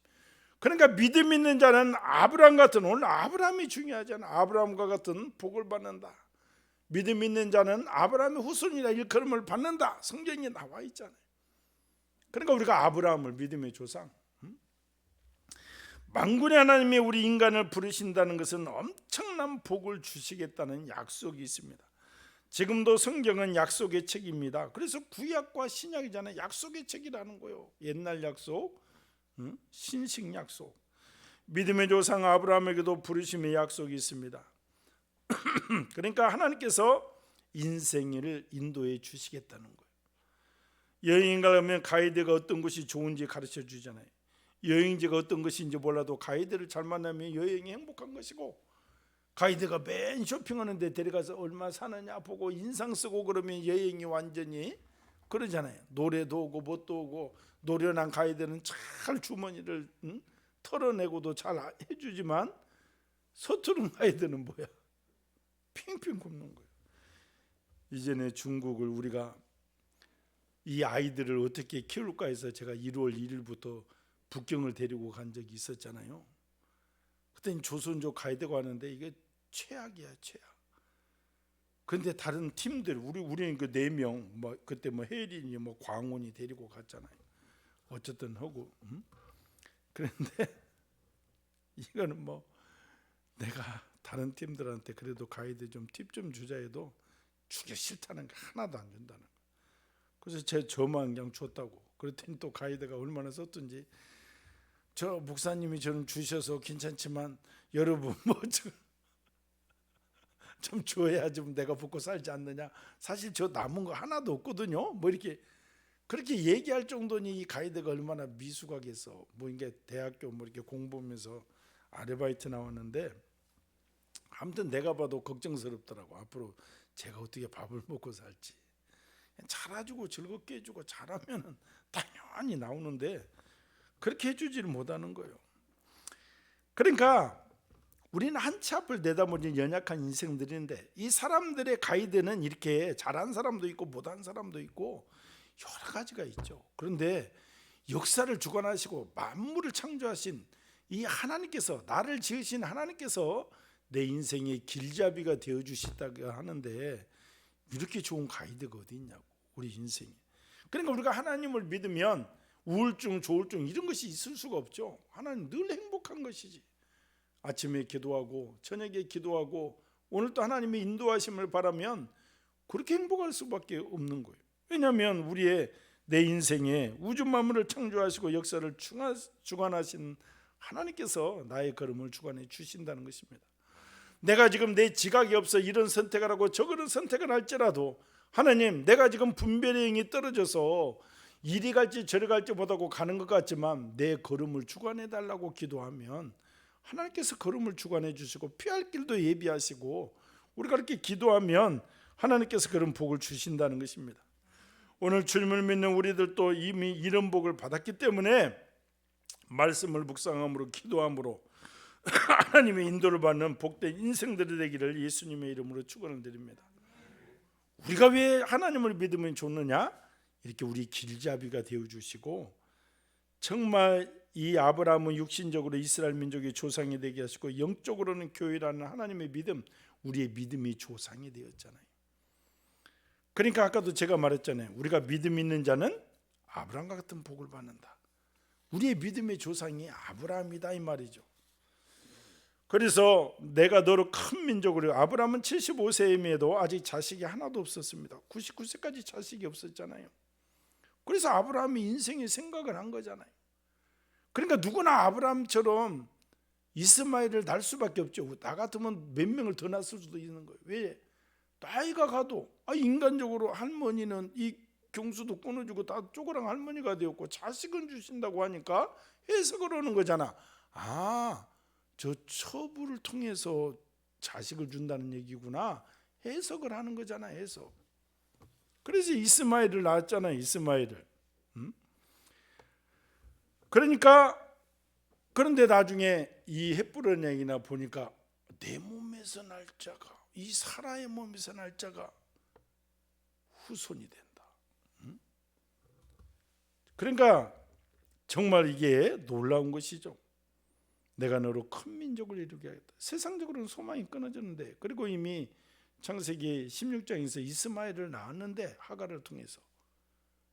그러니까 믿음 있는 자는 아브라함 같은, 오늘 아브라함이 중요하잖아. 아브라함과 같은 복을 받는다. 믿음 있는 자는 아브라함의 후손이라 일컬음을 받는다. 성경에 나와 있잖아요. 그러니까 우리가 아브라함을 믿음의 조상, 만군의 하나님이 우리 인간을 부르신다는 것은 엄청난 복을 주시겠다는 약속이 있습니다. 지금도 성경은 약속의 책입니다. 그래서 구약과 신약이잖아요. 약속의 책이라는 거예요. 옛날 약속, 신식 약속. 믿음의 조상 아브라함에게도 부르심의 약속이 있습니다. 그러니까 하나님께서 인생을 인도해 주시겠다는 거예요. 여행 가려면 가이드가 어떤 것이 좋은지 가르쳐 주잖아요. 여행지가 어떤 것인지 몰라도 가이드를 잘 만나면 여행이 행복한 것이고, 가이드가 맨 쇼핑하는 데 데려가서 얼마 사느냐 보고 인상 쓰고 그러면 여행이 완전히 그러잖아요. 노래도 오고 뭣도 오고, 노련한 가이드는 잘 주머니를 털어내고도 잘 해주지만, 서투른 가이드는 뭐야? 핑핑 굽는 거예요. 이전에 중국을 우리가 이 아이들을 어떻게 키울까 해서 제가 1월 1일부터 북경을 데리고 간 적이 있었잖아요. 그때는 조선족 가이드가 왔는데 이게 최악이야, 최악. 그런데 다른 팀들, 우리는 그 4명, 뭐 그때 뭐 혜린이, 뭐 광훈이 데리고 갔잖아요. 어쨌든 하고, 그런데 이거는 뭐 내가 다른 팀들한테 그래도 가이드 좀 팁 좀 주자 해도 주기 싫다는 게 하나도 안 준다는 거. 그래서 저만 그냥 줬다고. 그랬더니 또 가이드가 얼마나 썼든지, 저 목사님이 저는 주셔서 괜찮지만 여러분 뭐 좀 줘야 좀 내가 먹고 살지 않느냐. 사실 저 남은 거 하나도 없거든요. 뭐 이렇게 그렇게 얘기할 정도니 이 가이드가 얼마나 미숙하겠어. 뭐 이게 대학교 뭐 이렇게 공부하면서 아르바이트 나왔는데, 아무튼 내가 봐도 걱정스럽더라고. 앞으로 제가 어떻게 밥을 먹고 살지. 잘해주고 즐겁게 해주고 잘하면은 당연히 나오는데 그렇게 해주지를 못하는 거예요. 그러니까 우리는 한 치 앞을 내다보니 연약한 인생들인데, 이 사람들의 가이드는 이렇게 잘한 사람도 있고 못한 사람도 있고 여러 가지가 있죠. 그런데 역사를 주관하시고 만물을 창조하신 이 하나님께서, 나를 지으신 하나님께서 내 인생의 길잡이가 되어 주시다고 하는데, 이렇게 좋은 가이드가 어디 있냐고, 우리 인생에. 그러니까 우리가 하나님을 믿으면 우울증, 조울증 이런 것이 있을 수가 없죠. 하나님 늘 행복한 것이지. 아침에 기도하고 저녁에 기도하고 오늘도 하나님의 인도하심을 바라면 그렇게 행복할 수밖에 없는 거예요. 왜냐하면 우리의 내 인생에 우주 만물을 창조하시고 역사를 주관하신 하나님께서 나의 걸음을 주관해 주신다는 것입니다. 내가 지금 내 지각이 없어 이런 선택을 하고 저런 선택을 할지라도, 하나님 내가 지금 분별의 영이 떨어져서 이리 갈지 저리 갈지 못하고 가는 것 같지만 내 걸음을 주관해 달라고 기도하면 하나님께서 걸음을 주관해 주시고 피할 길도 예비하시고, 우리가 그렇게 기도하면 하나님께서 그런 복을 주신다는 것입니다. 오늘 주님을 믿는 우리들도 이미 이런 복을 받았기 때문에 말씀을 묵상함으로 기도함으로 하나님의 인도를 받는 복된 인생들이 되기를 예수님의 이름으로 축원을 드립니다. 우리가 왜 하나님을 믿으면 좋느냐? 이렇게 우리 길잡이가 되어주시고, 정말 이 아브라함은 육신적으로 이스라엘 민족의 조상이 되게 하시고 영적으로는 교회라는 하나님의 믿음, 우리의 믿음이 조상이 되었잖아요. 그러니까 아까도 제가 말했잖아요. 우리가 믿음 있는 자는 아브라함과 같은 복을 받는다. 우리의 믿음의 조상이 아브라함이다 이 말이죠. 그래서 내가 너로 큰 민족으로, 아브라함은 75세임에도 아직 자식이 하나도 없었습니다. 99세까지 자식이 없었잖아요. 그래서 아브라함이 인생의 생각을 한 거잖아요. 그러니까 누구나 아브라함처럼 이스마엘을 낳을 수밖에 없죠. 나 같으면 몇 명을 더 낳을 수도 있는 거예요. 왜? 나이가 가도 인간적으로 할머니는 이 경수도 끊어주고 다 쪼그랑 할머니가 되었고 자식은 주신다고 하니까 해석을 하는 거잖아. 저 처부를 통해서 자식을 준다는 얘기구나. 해석을 하는 거잖아, 해석. 그래서 이스마엘을 낳았잖아요, 이스마엘을. 그러니까, 그런데 나중에 이 헷부른 얘기나 보니까 내 몸에서 날 자가, 이 사라의 몸에서 날 자가 후손이 된다. 그러니까 정말 이게 놀라운 것이죠. 내가 너로 큰 민족을 이루게 하겠다. 세상적으로는 소망이 끊어졌는데, 그리고 이미 창세기 16장에서 이스마엘을 낳았는데 하갈을 통해서.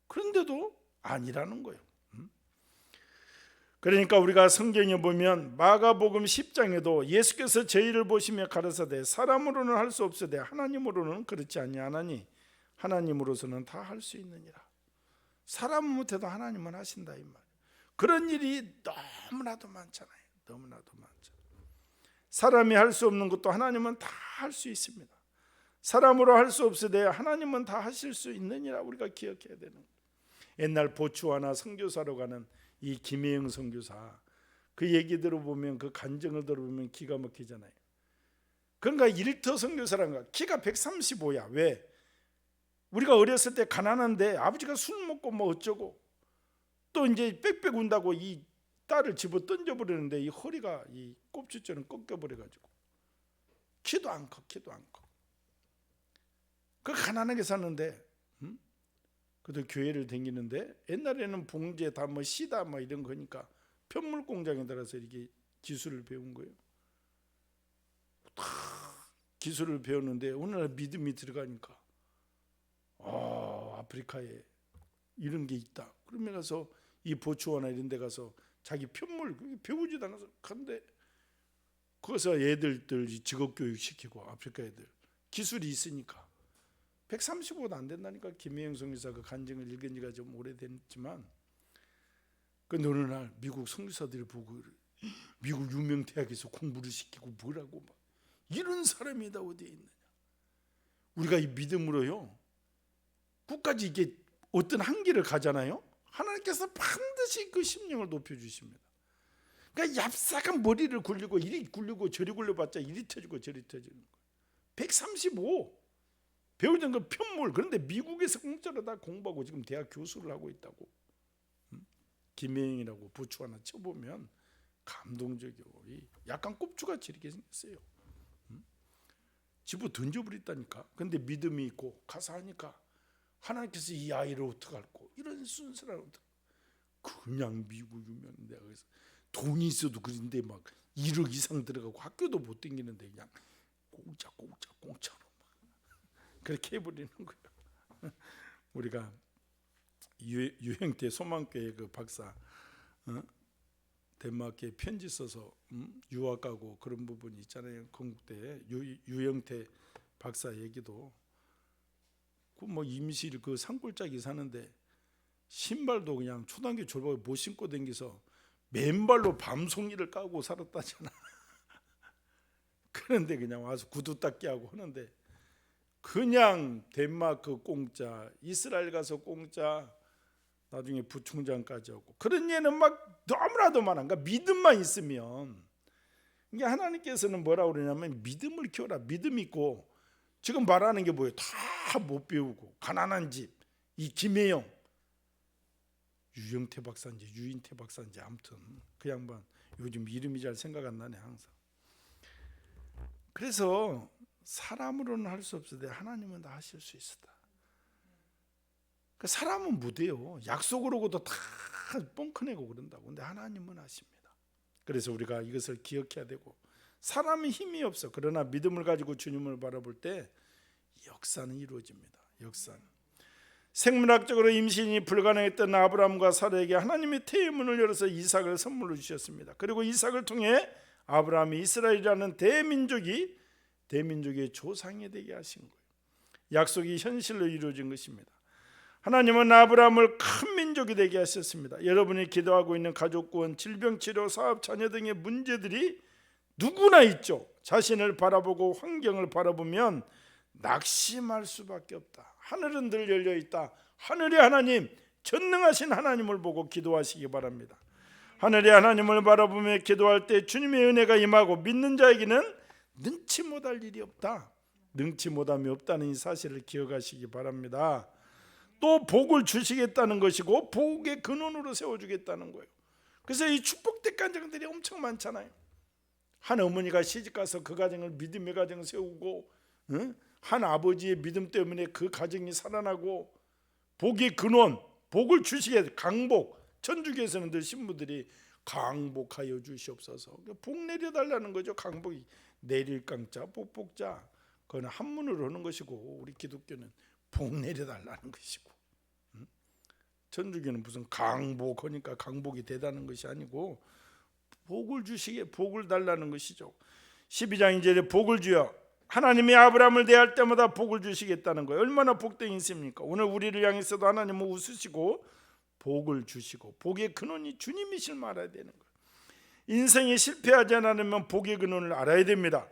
그런데도 아니라는 거예요. 그러니까 우리가 성경에 보면 마가복음 10장에도 예수께서 저희를 보시며 가라사대 사람으로는 할 수 없으되 하나님으로는 그렇지 아니하나니 하나님으로서는 다 할 수 있느니라. 사람은 못해도 하나님은 하신다 이 말. 그런 일이 너무나도 많잖아요. 너무나도 많죠. 사람이 할 수 없는 것도 하나님은 다 할 수 있습니다. 사람으로 할 수 없으되 하나님은 다 하실 수 있느니라 우리가 기억해야 되는 거예요. 옛날 보츠와나 선교사로 가는 이 김혜영 선교사, 그 얘기 들어보면, 그 간증을 들어보면 기가 막히잖아요. 그러니까 일터 선교사란가 키가 135야. 왜? 우리가 어렸을 때 가난한데 아버지가 술 먹고 뭐 어쩌고 또 이제 빽빽 운다고 이 딸을 집어 던져버리는데 이 허리가 이 꼽추처럼 꺾여버려가지고 키도 안 커. 그 가난하게 사는데 그도 교회를 다니는데 옛날에는 봉제 다 뭐 시다 뭐 이런 거니까 편물 공장에 들어서 이렇게 기술을 배운 거예요. 다 기술을 배웠는데 오늘날 믿음이 들어가니까 아프리카에 이런 게 있다. 그러면 가서 이 보츠와나 이런 데 가서 자기 편물 배우지도 않아서 간데 거기서 애들들 직업교육 시키고 아프리카 애들 기술이 있으니까 135도 안 된다니까. 김혜영 선교사 그 간증을 읽은 지가 좀 오래됐지만 그 어느 날 미국 선교사들이 보고 미국 유명 대학에서 공부를 시키고 뭐라고 막 이런 사람이 다 어디에 있느냐. 우리가 이 믿음으로요 끝까지 이게 어떤 한계를 가잖아요. 하나님께서 반드시 그 심령을 높여주십니다. 그러니까 얍삭한 머리를 굴리고 이리 굴리고 저리 굴려봤자 이리 터지고 저리 터지는 거예요. 135 배우던 건 편물. 그런데 미국에서 공짜로 다 공부하고 지금 대학 교수를 하고 있다고. 김혜영이라고 부추 하나 쳐보면 감동적이고 약간 꼽주같이 이렇게 생겼어요. 집어 던져버렸다니까. 근데 믿음이 있고 가서 하니까 하나님께서 이 아이를 어떡할꼬 이런 순수한 어떡. 그냥 미국 유명 대학에서 돈이 있어도 그런데 막 1억 이상 들어가고 학교도 못 다니는데 그냥 공짜로 그렇게 해버리는 거예요. 우리가 유형태 소망교회 그 박사 덴마크에 편지 써서 유학 가고 그런 부분이 있잖아요. 건국대 유형태 박사 얘기도 그 뭐 임실 그 산골짜기 사는데 신발도 그냥 초등학교 졸업하고 못 신고 다니면서 맨발로 밤송이를 까고 살았다잖아. 그런데 그냥 와서 구두 닦기 하고 하는데 그냥 덴마크 공짜, 이스라엘 가서 공짜, 나중에 부총장까지 하고 그런 예는 막 너무나도 많아. 그러니까 믿음만 있으면. 이게 하나님께서는 뭐라고 그러냐면 믿음을 키워라. 믿음 있고 지금 말하는 게 뭐예요? 다 못 배우고 가난한 집, 이 김혜영, 유영태 박사인지 유인태 박사인지 아무튼 그 양반 요즘 이름이 잘 생각 안 나네 항상. 그래서 사람으로는 할 수 없으되 하나님은 다 하실 수 있었다. 사람은 못해요. 약속으로도 다 뻥커내고 그런다고. 근데 하나님은 하십니다. 그래서 우리가 이것을 기억해야 되고 사람이 힘이 없어. 그러나 믿음을 가지고 주님을 바라볼 때 역사는 이루어집니다. 역사는. 생물학적으로 임신이 불가능했던 아브라함과 사라에게 하나님의 태의 문을 열어서 이삭을 선물로 주셨습니다. 그리고 이삭을 통해 아브라함이 이스라엘이라는 대민족의 조상이 되게 하신 거예요. 약속이 현실로 이루어진 것입니다. 하나님은 아브라함을 큰 민족이 되게 하셨습니다. 여러분이 기도하고 있는 가족구원, 질병치료, 사업, 자녀 등의 문제들이 누구나 있죠. 자신을 바라보고 환경을 바라보면 낙심할 수밖에 없다. 하늘은 늘 열려있다. 하늘의 하나님, 전능하신 하나님을 보고 기도하시기 바랍니다. 하늘의 하나님을 바라보며 기도할 때 주님의 은혜가 임하고 믿는 자에게는 능치 못할 일이 없다. 능치 못함이 없다는 이 사실을 기억하시기 바랍니다. 또 복을 주시겠다는 것이고 복의 근원으로 세워주겠다는 거예요. 그래서 이 축복된 가정들이 엄청 많잖아요. 한 어머니가 시집가서 그 가정을 믿음의 가정을 세우고 한 아버지의 믿음 때문에 그 가정이 살아나고 복의 근원, 복을 주시게 강복, 천주교에서는 늘 신부들이 강복하여 주시옵소서. 복 내려달라는 거죠. 강복이 내릴 강자, 복복자. 그건 한문으로 하는 것이고 우리 기독교는 복 내려달라는 것이고 천주교는 무슨 강복 하니까 강복이 되다는 것이 아니고 복을 달라는 것이죠. 12장 2절에 복을 주여, 하나님이 아브라함을 대할 때마다 복을 주시겠다는 거예요. 얼마나 복된 있습니까? 오늘 우리를 향해서도 하나님은 웃으시고 복을 주시고 복의 근원이 주님이실 줄 알아야 되는 거예요. 인생에 실패하지 않으면 복의 근원을 알아야 됩니다.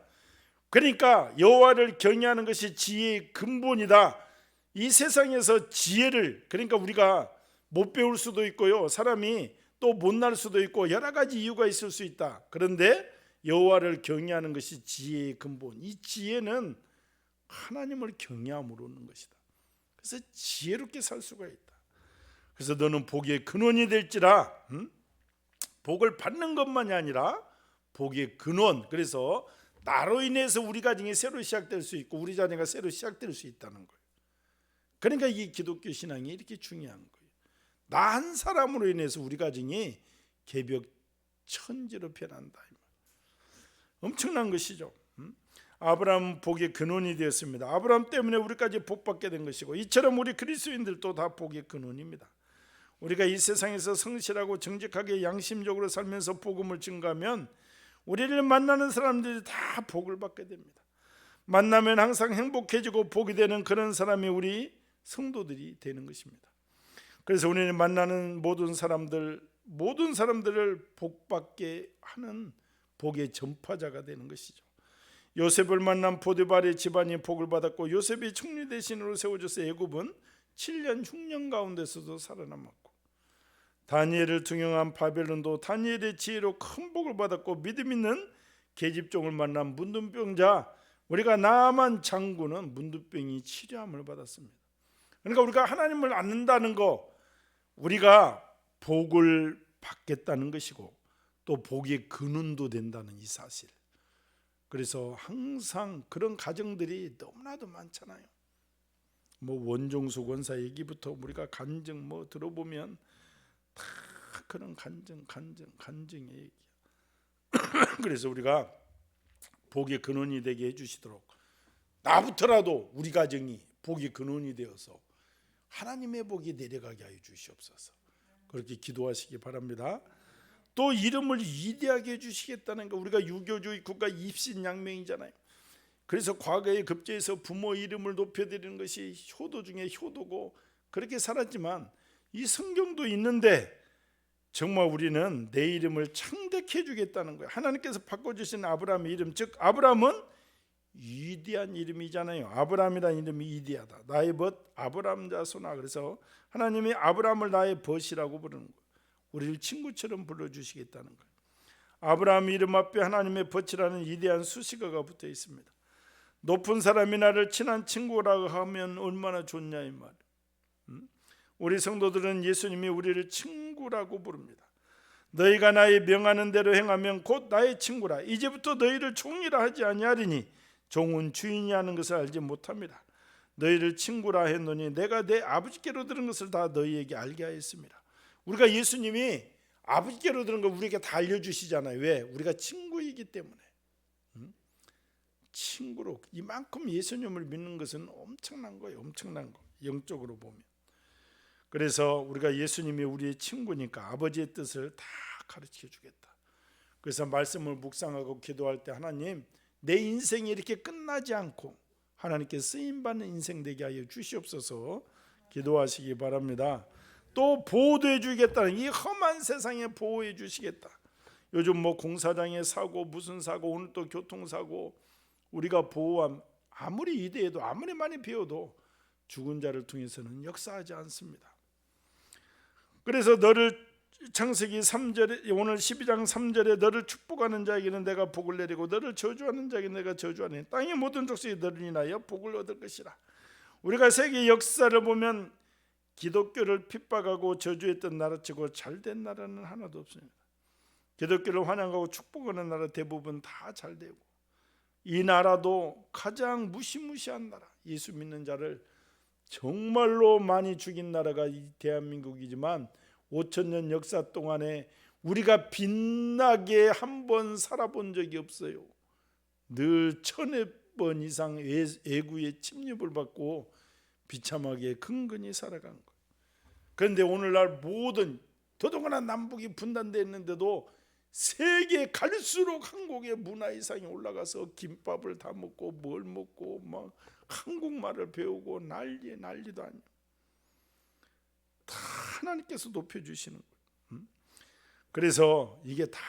그러니까 여호와를 경외하는 것이 지혜의 근본이다. 이 세상에서 지혜를, 그러니까 우리가 못 배울 수도 있고요, 사람이 또 못날 수도 있고 여러 가지 이유가 있을 수 있다. 그런데 여호와를 경외하는 것이 지혜의 근본. 이 지혜는 하나님을 경외함으로 오는 것이다. 그래서 지혜롭게 살 수가 있다. 그래서 너는 복의 근원이 될지라. 복을 받는 것만이 아니라 복의 근원. 그래서 나로 인해서 우리 가정이 새로 시작될 수 있고 우리 자녀가 새로 시작될 수 있다는 거예요. 그러니까 이 기독교 신앙이 이렇게 중요한 거예요. 나 한 사람으로 인해서 우리 가정이 개벽 천지로 변한다. 엄청난 것이죠. 아브라함 복의 근원이 되었습니다. 아브라함 때문에 우리까지 복받게 된 것이고, 이처럼 우리 그리스도인들도 다 복의 근원입니다. 우리가 이 세상에서 성실하고 정직하게 양심적으로 살면서 복음을 증가하면 우리를 만나는 사람들이 다 복을 받게 됩니다. 만나면 항상 행복해지고 복이 되는 그런 사람이 우리 성도들이 되는 것입니다. 그래서 우리는 만나는 모든 사람들을 복받게 하는 복의 전파자가 되는 것이죠. 요셉을 만난 보디발의 집안이 복을 받았고, 요셉이 총리 대신으로 세워져서 애굽은 7년 흉년 가운데서도 살아남았고, 다니엘을 등용한 바벨론도 다니엘의 지혜로 큰 복을 받았고, 믿음 있는 계집종을 만난 문둥병자 우리가 나만 장군은 문둥병이 치료함을 받았습니다. 그러니까 우리가 하나님을 안는다는 거, 우리가 복을 받겠다는 것이고 또 복의 근원도 된다는 이 사실. 그래서 항상 그런 가정들이 너무나도 많잖아요. 원종숙 원사 얘기부터 우리가 간증 들어보면 다 그런 간증의 얘기야. 그래서 우리가 복의 근원이 되게 해주시도록, 나부터라도 우리 가정이 복의 근원이 되어서 하나님의 복이 내려가게 하여 주시옵소서. 그렇게 기도하시기 바랍니다. 또 이름을 위대하게 해주시겠다는 거, 우리가 유교주의 국가 입신양명이잖아요. 그래서 과거에 급제해서 부모 이름을 높여드리는 것이 효도 중에 효도고 그렇게 살았지만, 이 성경도 있는데 정말 우리는 내 이름을 창대케 해주겠다는 거예요. 하나님께서 바꿔주신 아브라함의 이름, 즉 아브라함은 위대한 이름이잖아요. 아브라함이라는 이름이 위대하다. 나의 벗 아브라함 자손아. 그래서 하나님이 아브라함을 나의 벗이라고 부르는 거예요. 우리를 친구처럼 불러주시겠다는 거예요. 아브라함 이름 앞에 하나님의 벗이라는 위대한 수식어가 붙어 있습니다. 높은 사람이 나를 친한 친구라고 하면 얼마나 좋냐 이 말. 우리 성도들은 예수님이 우리를 친구라고 부릅니다. 너희가 나의 명하는 대로 행하면 곧 나의 친구라. 이제부터 너희를 종이라 하지 아니하리니 종은 주인이 하는 것을 알지 못합니다. 너희를 친구라 했노니 내가 내 아버지께로 들은 것을 다 너희에게 알게 하였습니다. 우리가 예수님이 아버지께로 들은 걸 우리에게 다 알려주시잖아요. 왜? 우리가 친구이기 때문에. 친구로 이만큼 예수님을 믿는 것은 엄청난 거예요. 엄청난 거, 영적으로 보면. 그래서 우리가 예수님이 우리의 친구니까 아버지의 뜻을 다 가르쳐 주겠다. 그래서 말씀을 묵상하고 기도할 때, 하나님, 내 인생이 이렇게 끝나지 않고 하나님께 쓰임받는 인생 되게 하여 주시옵소서 기도하시기 바랍니다. 또 보호해 주겠다는, 이 험한 세상에 보호해 주시겠다. 요즘 공사장의 사고, 무슨 사고, 오늘 또 교통사고, 우리가 보호함 아무리 위대해도 아무리 많이 배워도 죽은 자를 통해서는 역사하지 않습니다. 그래서 너를, 창세기 3절에, 오늘 12장 3절에 너를 축복하는 자에게는 내가 복을 내리고 너를 저주하는 자에게 내가 저주하니 땅의 모든 족속이 너를 인하여 복을 얻을 것이라. 우리가 세계 역사를 보면 기독교를 핍박하고 저주했던 나라치고 잘된 나라는 하나도 없습니다. 기독교를 환영하고 축복하는 나라 대부분 다 잘되고, 이 나라도 가장 무시무시한 나라, 예수 믿는 자를 정말로 많이 죽인 나라가 이 대한민국이지만 5,000년 역사 동안에 우리가 빛나게 한 번 살아본 적이 없어요. 늘 1,000번 이상 애구의 침입을 받고 비참하게 근근히 살아간 거예요. 그런데 오늘날 모든 더더구나 남북이 분단되어 있는데도 세계 갈수록 한국의 문화 이상이 올라가서 김밥을 다 먹고 뭘 먹고 막 한국말을 배우고 난리도 아니에요. 다 하나님께서 높여주시는 거예요. 그래서 이게 다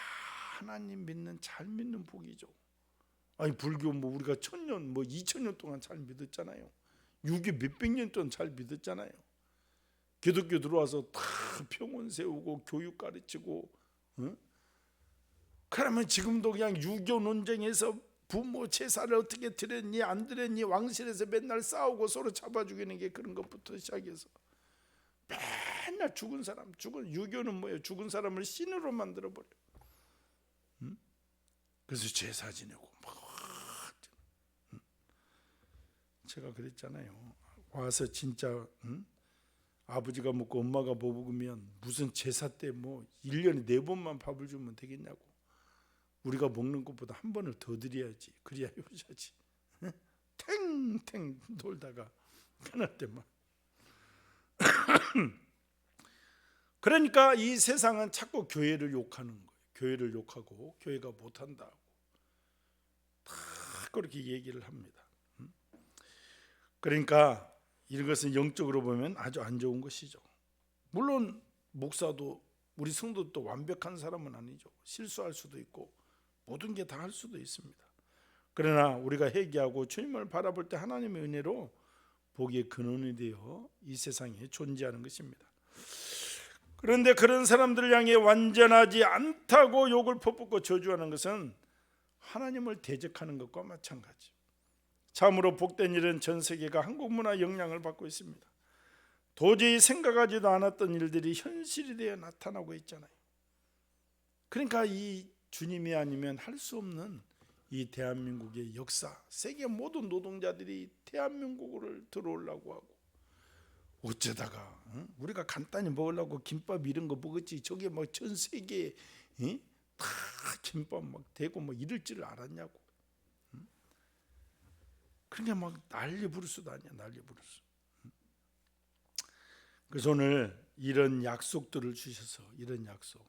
하나님 믿는 잘 믿는 복이죠. 아니 불교 뭐 우리가 1000년 뭐 2000년 동안 잘 믿었잖아요. 유교 몇백 년 동안 잘 믿었잖아요. 기독교 들어와서 다 평원 세우고 교육 가르치고, 그러면 지금도 그냥 유교 논쟁에서 부모 제사를 어떻게 드렸니 안 드렸니 왕실에서 맨날 싸우고 서로 잡아 죽이는 게 그런 것부터 시작해서 맨날 죽은 유교는 뭐예요? 죽은 사람을 신으로 만들어 버려. 그래서 제사 지내고 막 제가 그랬잖아요. 와서 진짜 아버지가 먹고 엄마가 뭐 먹으면 무슨 제사 때 뭐 1년에 4번만 밥을 주면 되겠냐고. 우리가 먹는 것보다 한 번을 더 드려야지. 그래야 효자지. 탱탱 돌다가 편할 때만. 그러니까 이 세상은 자꾸 교회를 욕하는 거예요. 교회를 욕하고 교회가 못한다고 다 그렇게 얘기를 합니다. 그러니까 이것은 영적으로 보면 아주 안 좋은 것이죠. 물론 목사도 우리 성도도 완벽한 사람은 아니죠. 실수할 수도 있고 모든 게 다 할 수도 있습니다. 그러나 우리가 회개하고 주님을 바라볼 때 하나님의 은혜로 복의 근원이 되어 이 세상에 존재하는 것입니다. 그런데 그런 사람들을 향해 완전하지 않다고 욕을 퍼붓고 저주하는 것은 하나님을 대적하는 것과 마찬가지. 참으로 복된 일은 전 세계가 한국 문화 영향을 받고 있습니다. 도저히 생각하지도 않았던 일들이 현실이 되어 나타나고 있잖아요. 그러니까 이 주님이 아니면 할 수 없는 이 대한민국의 역사, 세계 모든 노동자들이 대한민국을 들어오려고 하고, 어쩌다가 우리가 간단히 먹으려고 김밥 이런 거 먹었지 저게 막 전 세계에 다 김밥 막 되고 뭐 이럴 줄 알았냐고. 그냥 막 난리 부르스도 아니야, 난리 부르스. 그래서 오늘 이런 약속들을 주셔서, 이런 약속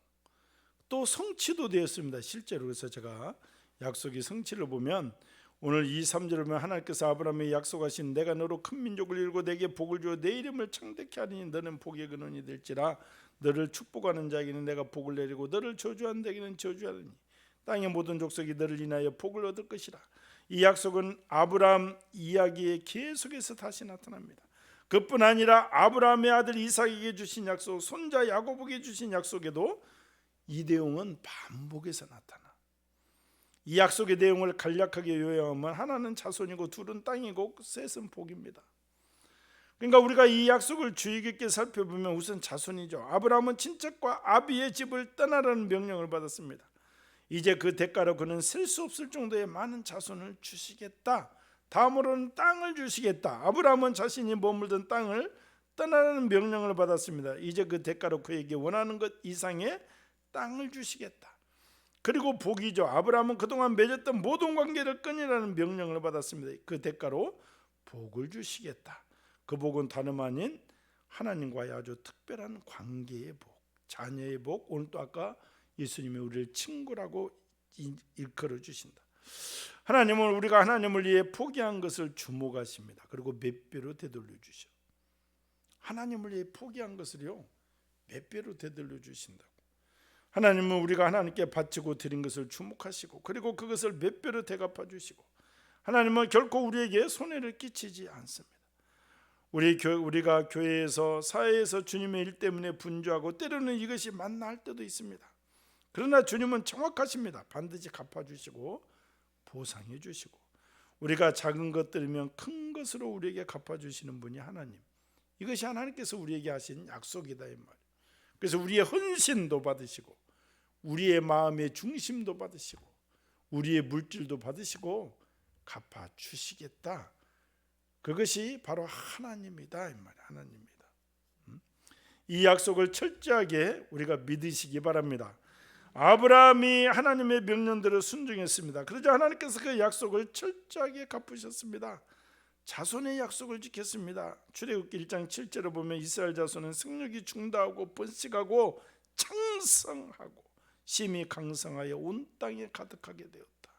또 성취도 되었습니다. 실제로. 그래서 제가 약속의 성취를 보면 오늘 2, 3절을 보면 하나님께서 아브라함에게 약속하신 내가 너로 큰 민족을 이루고 내게 복을 주어 내 이름을 창대케 하리니 너는 복의 근원이 될지라. 너를 축복하는 자에게는 내가 복을 내리고 너를 저주하는 자에게는 저주하리니 땅의 모든 족속이 너를 인하여 복을 얻을 것이라. 이 약속은 아브라함 이야기의 계속해서 다시 나타납니다. 그뿐 아니라 아브라함의 아들 이삭에게 주신 약속, 손자 야곱에게 주신 약속에도 이 내용은 반복해서 나타나. 이 약속의 내용을 간략하게 요약하면 하나는 자손이고 둘은 땅이고 셋은 복입니다. 그러니까 우리가 이 약속을 주의 깊게 살펴보면 우선 자손이죠. 아브라함은 친척과 아비의 집을 떠나라는 명령을 받았습니다. 이제 그 대가로 그는 셀 수 없을 정도의 많은 자손을 주시겠다. 다음으로는 땅을 주시겠다. 아브라함은 자신이 머물던 땅을 떠나라는 명령을 받았습니다. 이제 그 대가로 그에게 원하는 것 이상의 땅을 주시겠다. 그리고 복이죠. 아브라함은 그동안 맺었던 모든 관계를 끊으라는 명령을 받았습니다. 그 대가로 복을 주시겠다. 그 복은 다름 아닌 하나님과의 아주 특별한 관계의 복, 자녀의 복. 오늘 또 아까 예수님이 우리를 친구라고 일컬어 주신다. 하나님은 우리가 하나님을 위해 포기한 것을 주목하십니다. 그리고 몇 배로 되돌려 주셔. 하나님을 위해 포기한 것을요 몇 배로 되돌려 주신다고. 하나님은 우리가 하나님께 바치고 드린 것을 주목하시고 그리고 그것을 몇 배로 대갚아 주시고, 하나님은 결코 우리에게 손해를 끼치지 않습니다. 우리가 교회에서 사회에서 주님의 일 때문에 분주하고 때로는 이것이 맞나 할 때도 있습니다. 그러나 주님은 정확하십니다. 반드시 갚아주시고 보상해 주시고, 우리가 작은 것들이면 큰 것으로 우리에게 갚아주시는 분이 하나님. 이것이 하나님께서 우리에게 하신 약속이다 이 말이에요. 그래서 우리의 헌신도 받으시고 우리의 마음의 중심도 받으시고 우리의 물질도 받으시고 갚아주시겠다. 그것이 바로 하나님이다 이 말이에요. 하나님입니다. 이 약속을 철저하게 우리가 믿으시기 바랍니다. 아브라함이 하나님의 명령대로 순종했습니다. 그러자 하나님께서 그 약속을 철저하게 갚으셨습니다. 자손의 약속을 지켰습니다. 출애굽기 1장 7절에 보면 이스라엘 자손은 생육이 중다하고 번식하고 창성하고 심히 강성하여 온 땅에 가득하게 되었다.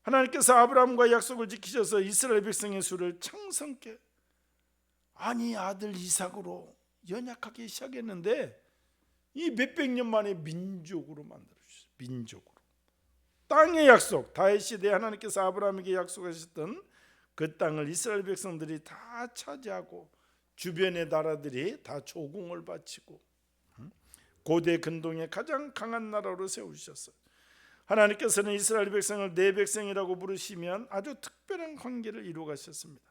하나님께서 아브라함과 약속을 지키셔서 이스라엘 백성의 수를 창성케, 아니 아들 이삭으로 연약하게 시작했는데 이 몇백 년 만에 민족으로 만들어주셨어요. 민족으로. 땅의 약속, 다윗 시대에 하나님께서 아브라함에게 약속하셨던 그 땅을 이스라엘 백성들이 다 차지하고 주변의 나라들이 다 조공을 바치고 고대 근동의 가장 강한 나라로 세우셨어요. 하나님께서는 이스라엘 백성을 내 백성이라고 부르시면 아주 특별한 관계를 이루어 가셨습니다.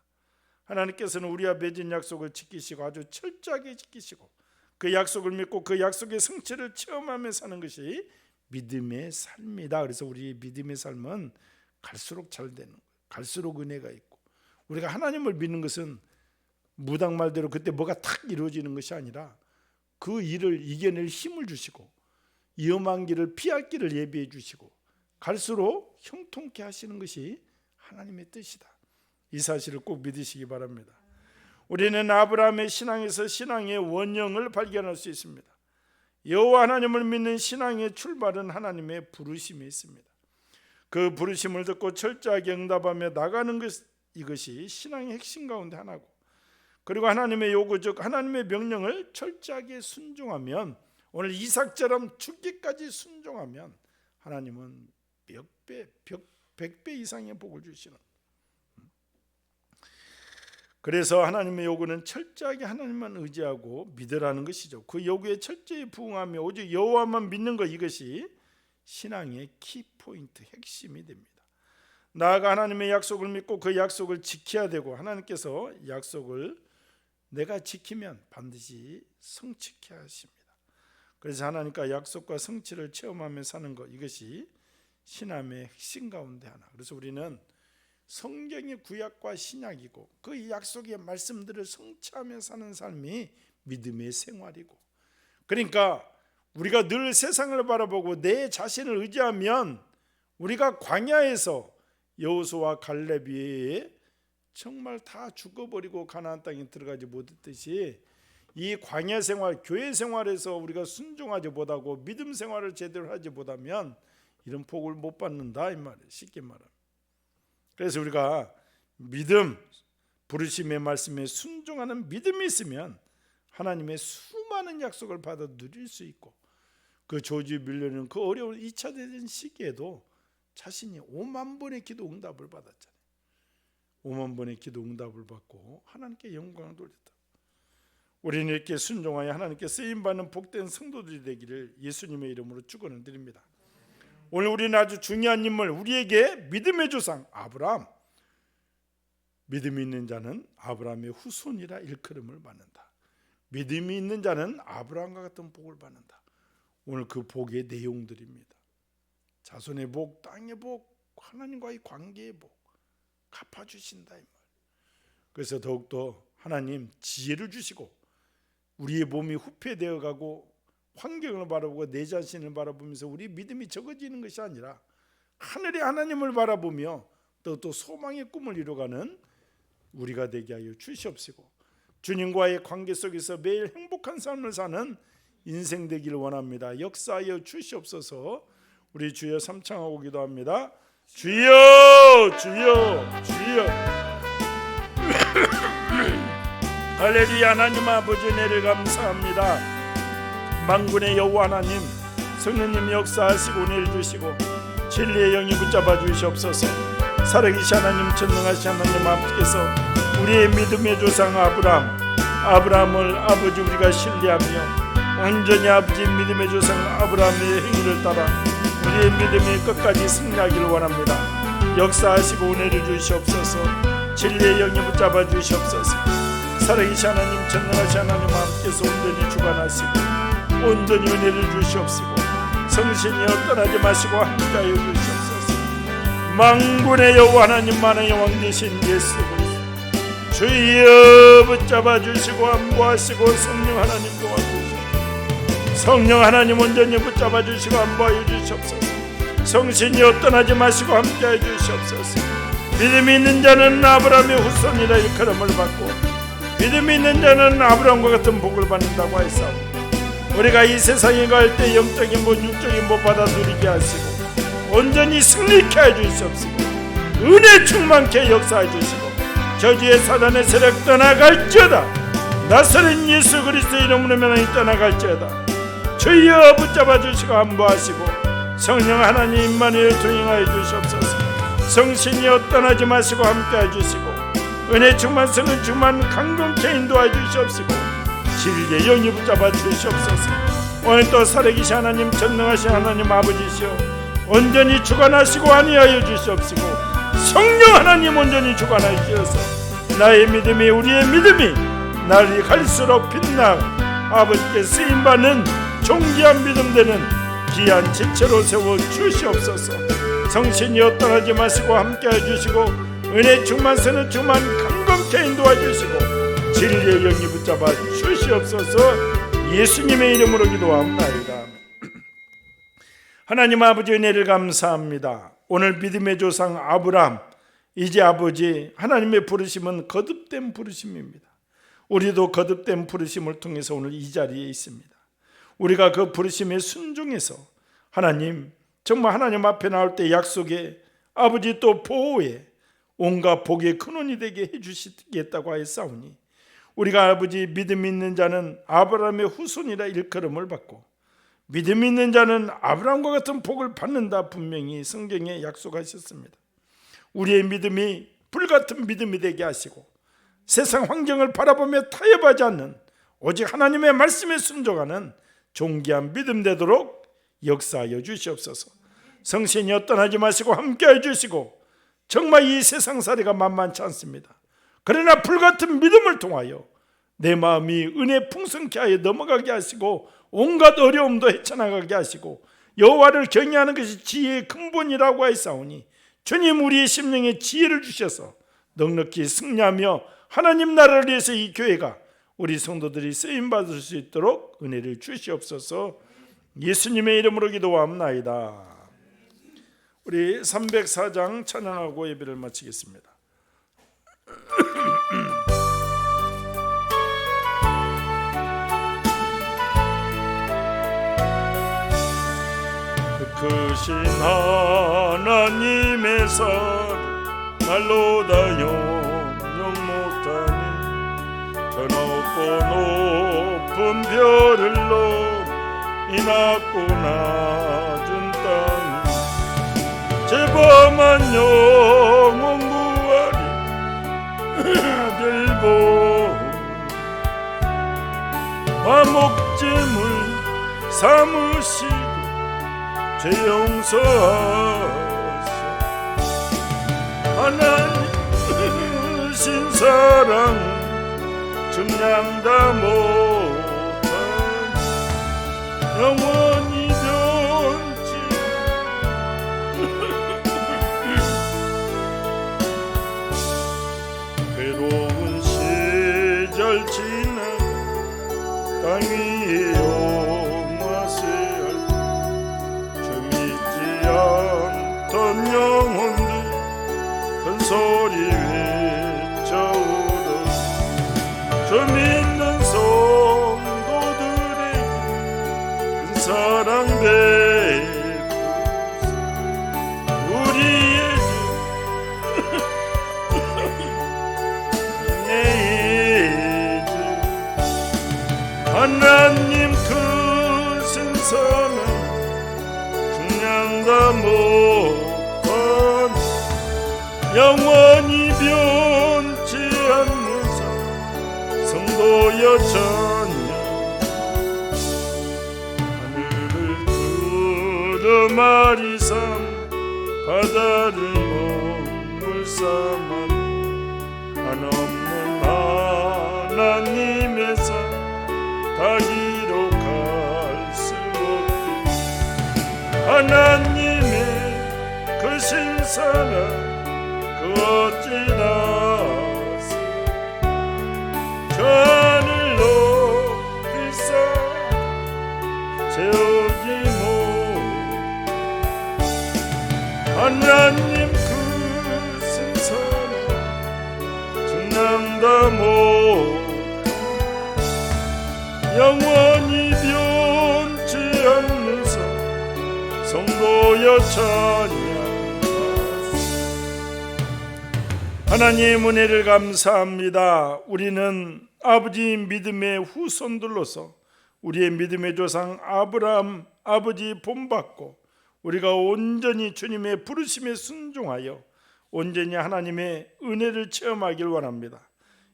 하나님께서는 우리와 맺은 약속을 지키시고 아주 철저하게 지키시고 그 약속을 믿고 그 약속의 성취를 체험하며 사는 것이 믿음의 삶이다. 그래서 우리 믿음의 삶은 갈수록 잘 되는 거예요. 갈수록 은혜가 있고, 우리가 하나님을 믿는 것은 무당 말대로 그때 뭐가 탁 이루어지는 것이 아니라 그 일을 이겨낼 힘을 주시고 위험한 길을 피할 길을 예비해 주시고 갈수록 형통케 하시는 것이 하나님의 뜻이다. 이 사실을 꼭 믿으시기 바랍니다. 우리는 아브라함의 신앙에서 신앙의 원형을 발견할 수 있습니다. 여호와 하나님을 믿는 신앙의 출발은 하나님의 부르심에 있습니다. 그 부르심을 듣고 철저하게 응답하며 나가는 것, 이것이 신앙의 핵심 가운데 하나고, 그리고 하나님의 요구 즉 하나님의 명령을 철저하게 순종하면, 오늘 이삭처럼 죽기까지 순종하면 하나님은 몇 배, 100배 이상의 복을 주시는. 그래서 하나님의 요구는 철저하게 하나님만 의지하고 믿으라는 것이죠. 그 요구에 철저히 부응하며 오직 여호와만 믿는 것, 이것이 신앙의 키포인트, 핵심이 됩니다. 나아가 하나님의 약속을 믿고 그 약속을 지켜야 되고, 하나님께서 약속을 내가 지키면 반드시 성취케 하십니다. 그래서 하나님과 약속과 성취를 체험하며 사는 것, 이것이 신앙의 핵심 가운데 하나. 그래서 우리는 성경의 구약과 신약이고 그 약속의 말씀들을 성취하며 사는 삶이 믿음의 생활이고, 그러니까 우리가 늘 세상을 바라보고 내 자신을 의지하면 우리가 광야에서 여호수아와 갈렙이 정말 다 죽어버리고 가나안 땅에 들어가지 못했듯이, 이 광야 생활, 교회 생활에서 우리가 순종하지 못하고 믿음 생활을 제대로 하지 못하면 이런 복을 못 받는다, 이 말이에요. 쉽게 말하면. 그래서 우리가 믿음, 부르심의 말씀에 순종하는 믿음이 있으면 하나님의 수많은 약속을 받아 누릴 수 있고, 그 조지 밀려는 그 어려운 2차 대전 시기에도 자신이 5만 번의 기도 응답을 받았잖아요. 5만 번의 기도 응답을 받고 하나님께 영광을 돌렸다. 우리는 이렇게 순종하여 하나님께 쓰임받는 복된 성도들이 되기를 예수님의 이름으로 축원을 드립니다. 오늘 우리는 아주 중요한 인물, 우리에게 믿음의 조상 아브라함, 믿음이 있는 자는 아브라함의 후손이라 일컬음을 받는다. 믿음이 있는 자는 아브라함과 같은 복을 받는다. 오늘 그 복의 내용들입니다. 자손의 복, 땅의 복, 하나님과의 관계의 복 갚아주신다, 이 말. 그래서 더욱더 하나님 지혜를 주시고 우리의 몸이 후퇴되어 가고 환경을 바라보고 내 자신을 바라보면서 우리 믿음이 적어지는 것이 아니라 하늘의 하나님을 바라보며 또 소망의 꿈을 이루어가는 우리가 되게 하여 주시옵시고, 주님과의 관계 속에서 매일 행복한 삶을 사는 인생 되기를 원합니다. 역사하여 주시옵소서. 우리 주여 삼창하고 기도합니다. 주여, 주여, 주여. 할렐루야. 하나님 아버지, 은혜를 감사합니다. 만군의 여호와 하나님, 성령님 역사하시고 은혜를 주시고 진리의 영이 붙잡아 주시옵소서. 살아계신 하나님, 전능하신 하나님 아버지께서 우리의 믿음의 조상 아브라함을 아버지 우리가 신뢰하며 온전히 아버지 믿음의 조상 아브라함의 행위를 따라 우리의 믿음이 끝까지 승리하기를 원합니다. 역사하시고 은혜를 주시옵소서. 진리의 영이 붙잡아 주시옵소서. 살아계신 하나님, 전능하신 하나님 아버지께서 온전히 주관하시고 온전히 은혜를 주시옵시고 성신이여 떠나지 마시고 함께하여 주시옵소서. 만군의 여호와 하나님, 만왕의 왕 되신 예수 그리스도 주여 붙잡아 주시고 안보하시고 성령 하나님 도와주시고 성령 하나님 온전히 붙잡아 주시고 안보하여 주시옵소서. 성신이여 떠나지 마시고 함께하여 주시옵소서. 믿음이 있는 자는 아브라함의 후손이라 일컬음을 받고 믿음이 있는 자는 아브라함과 같은 복을 받는다고 하였사오니 우리가 이 세상에 갈 때 영적인 복 육적인 복 받아 누리게 하시고 온전히 승리케 해주시옵시고 은혜 충만케 역사해 주시고 저주의 사단의 세력 떠나갈지어다. 나사렛 예수 그리스도의 이름으로 명하니 떠나갈지어다. 주여 붙잡아 주시고 안보하시고 성령 하나님 임마누엘 동행하여 주시옵소서. 성신이여 떠나지 마시고 함께해 주시고 은혜 충만 성은 충만 강건케 인도해 주시옵시고 진리의 영이 붙잡아 주시옵소서. 오늘 또 살아계신 하나님 전능하신 하나님 아버지시여 온전히 주관하시고 안위하여 주시옵시고 성령 하나님 온전히 주관하여 주셔서 나의 믿음이 우리의 믿음이 날이 갈수록 빛나 아버지께 쓰임받는 존귀한 믿음 되는 귀한 지체로 세워 주시옵소서. 성신이여 떠나지 마시고 함께해 주시고 은혜 충만 선은 충만 강건케 인도해 주시고 진리의 영이 붙잡아 주시옵소서. 예수님의 이름으로 기도합니다. 하나님 아버지 은혜를 감사합니다. 오늘 믿음의 조상 아브라함 이제 아버지 하나님의 부르심은 거듭된 부르심입니다. 우리도 거듭된 부르심을 통해서 오늘 이 자리에 있습니다. 우리가 그 부르심에 순종해서 하나님 정말 하나님 앞에 나올 때 약속에 아버지 또 보호에 온갖 복의 근원이 되게 해주시겠다고 하였사오니 우리가 아버지 믿음 있는 자는 아브라함의 후손이라 일컬음을 받고 믿음 있는 자는 아브라함과 같은 복을 받는다 분명히 성경에 약속하셨습니다. 우리의 믿음이 불같은 믿음이 되게 하시고 세상 환경을 바라보며 타협하지 않는 오직 하나님의 말씀에 순종하는 존귀한 믿음 되도록 역사하여 주시옵소서. 성신이여 떠나지 마시고 함께해 주시고 정말 이 세상살이가 만만치 않습니다. 그러나 불같은 믿음을 통하여 내 마음이 은혜 풍성케 하여 넘어가게 하시고 온갖 어려움도 헤쳐나가게 하시고 여호와를 경외하는 것이 지혜의 근본이라고 하였사오니 주님 우리의 심령에 지혜를 주셔서 넉넉히 승리하며 하나님 나라를 위해서 이 교회가 우리 성도들이 쓰임받을 수 있도록 은혜를 주시옵소서. 예수님의 이름으로 기도합나이다. 우리 304장 찬양하고 예배를 마치겠습니다. 크신 하나님의 사랑 날로다 영영 못하니 저 높고 높은 별을 넘어 이 낮고 낮은 땅 제범한 영원 구하리 들보 화목제물 삼으시고 죄 용서하사 하나님 신사랑 증량다 못한 영원히 변치 괴로운 시절 지나 땅 위에 용화세 않던 영혼들 큰 소리 외쳐오던 저 믿는 성도들에게 큰 사랑 베푸사 우리의 주 하나님 크신 사랑 다 못한 영원히 변치 않는 사 성도여 찬양 하늘을 두루마리 삼 바다를 먹물 삼아 한없는 하나님의 사 다 기록할 수 없게 하나님의 그 신사랑 그 어찌나서 저 하늘 높이 쌓아 채우지 못 하나님 그 신사랑 하나님 은혜를 감사합니다. 우리는 아버지 믿음의 후손들로서 우리의 믿음의 조상 아브라함 아버지 본받고 우리가 온전히 주님의 부르심에 순종하여 온전히 하나님의 은혜를 체험하길 원합니다.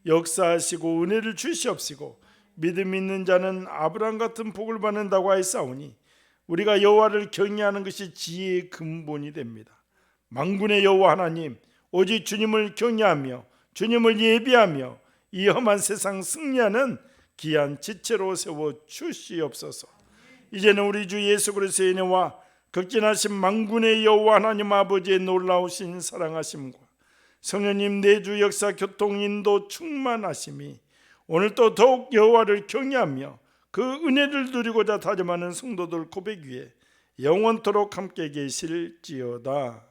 역사하시고 은혜를 주시옵시고 믿음 있는 자는 아브라함 같은 복을 받는다고 하였사오니 우리가 여호와를 경외하는 것이 지혜의 근본이 됩니다. 만군의 여호와 하나님, 오직 주님을 경외하며 주님을 예비하며 이 험한 세상 승리하는 귀한 지체로 세워 주시옵소서. 이제는 우리 주 예수 그리스도의 은혜와 극진하신 만군의 여호와 하나님 아버지의 놀라우신 사랑하심과 성령님 내주 역사 교통 인도 충만하심이 오늘도 더욱 여호와를 경외하며 그 은혜를 누리고자 다짐하는 성도들 고백 위에 영원토록 함께 계실지어다.